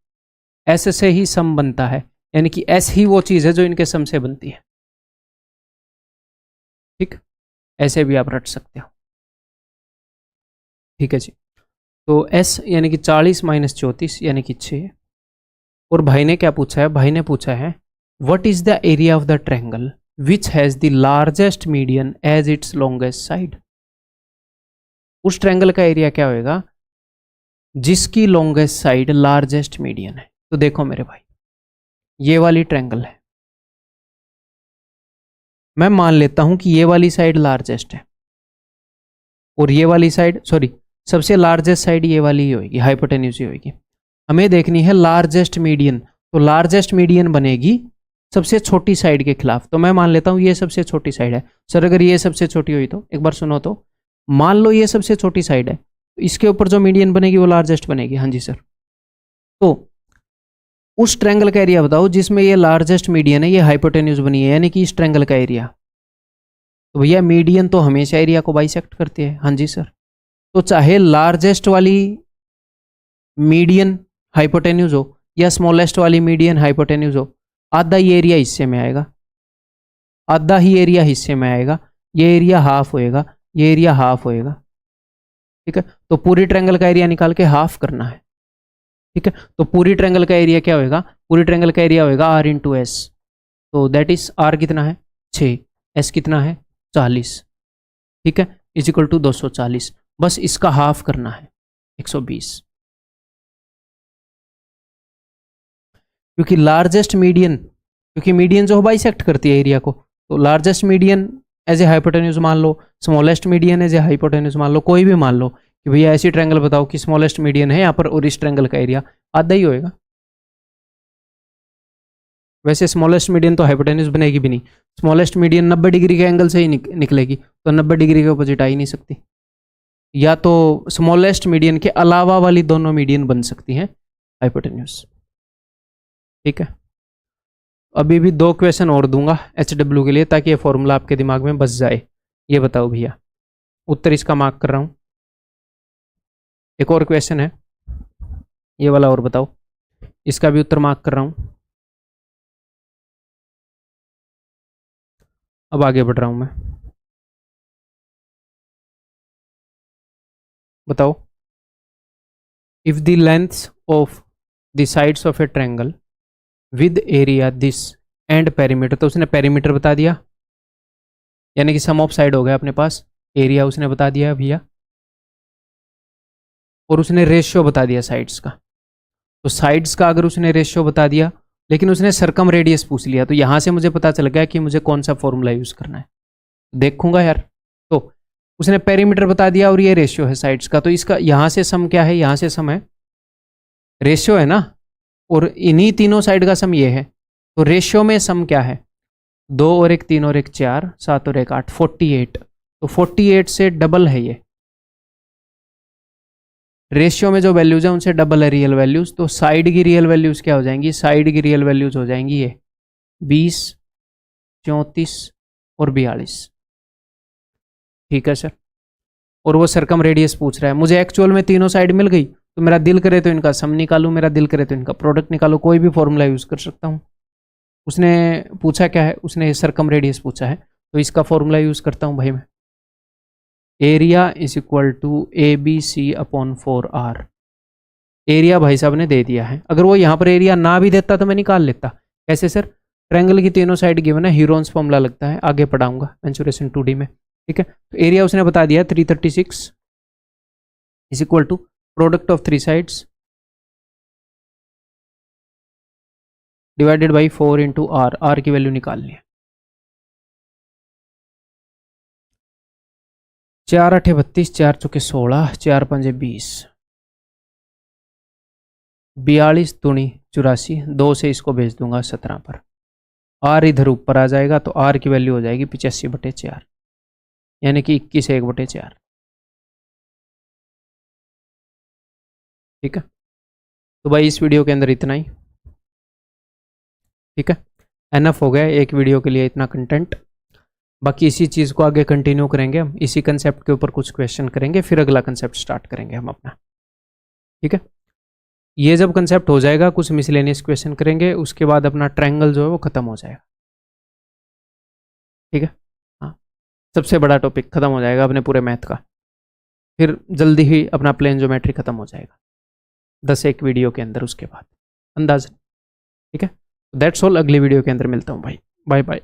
एस से ही सम बनता है, यानी कि एस ही वो चीज़ है जो इनके सम से बनती है। ठीक, ऐसे भी आप रट सकते हो। ठीक है जी। तो एस यानी कि 40 माइनस 34 यानी कि 6। और भाई ने क्या पूछा है? भाई ने पूछा है what is the area of the triangle which has the largest median as its longest side. उस ट्रायंगल का एरिया क्या होएगा जिसकी लॉन्गेस्ट साइड लार्जेस्ट मीडियन है। तो देखो मेरे भाई, ये वाली ट्रायंगल है, मैं मान लेता हूं कि ये वाली साइड लार्जेस्ट है, और ये वाली साइड, सॉरी, सबसे लार्जेस्ट साइड ये वाली ही होगी, हाइपोटेन्यूज ही होगी। हमें देखनी है लार्जेस्ट मीडियन, तो लार्जेस्ट मीडियन बनेगी सबसे छोटी साइड के खिलाफ। तो मैं मान लेता हूं ये सबसे छोटी साइड है। सर अगर ये सबसे छोटी हुई तो एक बार सुनो, तो मान लो ये सबसे छोटी साइड है, तो इसके ऊपर जो मीडियन बनेगी वो लार्जेस्ट बनेगी। हाँ जी सर। तो उस ट्रायंगल का एरिया बताओ जिसमें ये लार्जेस्ट मीडियन है, ये हाइपोटेन्यूज बनी है, यानी कि इस ट्रायंगल का एरिया। तो भैया मीडियन तो हमेशा एरिया को बाइसेक्ट करती है। हाँ जी सर। तो चाहे लार्जेस्ट वाली मीडियन हाइपोटेन्यूज हो या स्मॉलेस्ट वाली मीडियन हाइपोटेन्यूज हो, आधा ही एरिया हिस्से में आएगा, आधा ही एरिया हिस्से में आएगा। ये एरिया हाफ होएगा, ये एरिया हाफ होएगा, ठीक है, तो पूरी ट्रायंगल का एरिया निकाल के हाफ करना है। ठीक है, तो पूरी ट्रायंगल का एरिया क्या होगा, पूरी ट्रायंगल का एरिया होगा आर इंटू एस। तो दैट इज आर कितना है 6, एस कितना है 40। ठीक है, इज इक्वल टू 240। बस इसका हाफ करना है 120, क्योंकि लार्जेस्ट मीडियन, क्योंकि मीडियन जो बाइसेक्ट करती है एरिया को, तो largest median as a hypotenuse मान लो, smallest median as a hypotenuse मान लो, कोई भी मान लो कि भैया ऐसी ट्रायंगल बताओ कि स्मॉलेस्ट मीडियन है यहाँ पर और इस ट्रायंगल का एरिया आधा ही होएगा। वैसे स्मॉलेस्ट मीडियन तो हाइपोटेन्यूज बनेगी भी नहीं, स्मॉलेस्ट मीडियन 90 डिग्री के एंगल से ही निकलेगी, तो 90 डिग्री के अपोजिट आ ही नहीं सकती। या तो स्मॉलेस्ट मीडियन के अलावा वाली दोनों मीडियन बन सकती हैं हाइपोटेन्यूज। ठीक है, अभी भी 2 क्वेश्चन और दूंगा HW के लिए ताकि ये फॉर्मूला आपके दिमाग में बस जाए। ये बताओ भैया, उत्तर इसका मार्क कर रहा हूं। एक और क्वेश्चन है ये वाला, और बताओ, इसका भी उत्तर मार्क कर रहा हूं। अब आगे बढ़ रहा हूं मैं, बताओ, if the length of the sides of a triangle with area this and perimeter, तो उसने पेरीमीटर बता दिया, यानी कि सम ऑफ साइड हो गया अपने पास, एरिया उसने बता दिया भैया, और उसने रेशियो बता दिया साइड्स का। तो साइड्स का अगर उसने रेशियो बता दिया, लेकिन उसने सरकम रेडियस पूछ लिया, तो यहां से मुझे पता चल गया कि मुझे कौन सा फॉर्मूला यूज करना है, देखूंगा यार। तो उसने पेरीमीटर बता दिया और ये रेशियो है साइड्स का, तो इसका यहां से सम क्या है, यहां से सम है रेशियो है ना, और इन्हीं तीनों साइड का सम ये है, तो रेशियो में सम क्या है, 2 और 1 3 और 1 4, 7 और 1 8, 48। तो 48 से डबल है ये, रेशियो में जो वैल्यूज है उनसे डबल है रियल वैल्यूज, तो साइड की रियल वैल्यूज क्या हो जाएंगी, साइड की रियल वैल्यूज हो जाएंगी ये 20, 34 और 42। ठीक है सर, और वो सरकम रेडियस पूछ रहा है, मुझे एक्चुअल में तीनों साइड मिल गई, तो मेरा दिल करे तो इनका सम निकालूं, मेरा दिल करे तो इनका प्रोडक्ट निकालूं, कोई भी फॉर्मूला यूज कर सकता हूं। उसने पूछा क्या है, उसने सरकम रेडियस पूछा है, तो इसका फॉर्मूला यूज करता हूं भाई मैं, area is equal to ABC upon 4R। Area भाई साहब ने दे दिया है, अगर वो यहाँ पर एरिया ना भी देता तो मैं निकाल लेता। कैसे सर, ट्रायंगल की तीनों साइड गिवन है, हीरोन्स फॉर्मूला लगता है, आगे पढ़ाऊंगा मेंसुरेशन 2D में। ठीक है, तो एरिया उसने बता दिया 336 is equal to product of 3 sides divided by 4 into R, R की वैल्यू निकालनी है। 4 8 32, 4 चौके 16, 4 5 20, 42 दूनी 84, 2 से इसको भेज दूंगा 17 पर, आर इधर ऊपर आ जाएगा, तो आर की वैल्यू हो जाएगी 85/4, यानी कि 21 1/4। ठीक है, तो भाई इस वीडियो के अंदर इतना ही। ठीक है, एनफ हो गया एक वीडियो के लिए इतना कंटेंट, बाकी इसी चीज़ को आगे कंटिन्यू करेंगे हम, इसी कंसेप्ट के ऊपर कुछ क्वेश्चन करेंगे, फिर अगला कंसेप्ट स्टार्ट करेंगे हम अपना। ठीक है, ये जब कंसेप्ट हो जाएगा कुछ मिसलेनियस क्वेश्चन करेंगे, उसके बाद अपना ट्रायंगल जो है वो खत्म हो जाएगा। ठीक है, हाँ, सबसे बड़ा टॉपिक खत्म हो जाएगा अपने पूरे मैथ का, फिर जल्दी ही अपना प्लेन ज्योमेट्री खत्म हो जाएगा 10 वीडियो के अंदर उसके बाद अंदाज। ठीक है, दैट्स ऑल, अगली वीडियो के अंदर मिलता हूँ भाई, बाय बाय।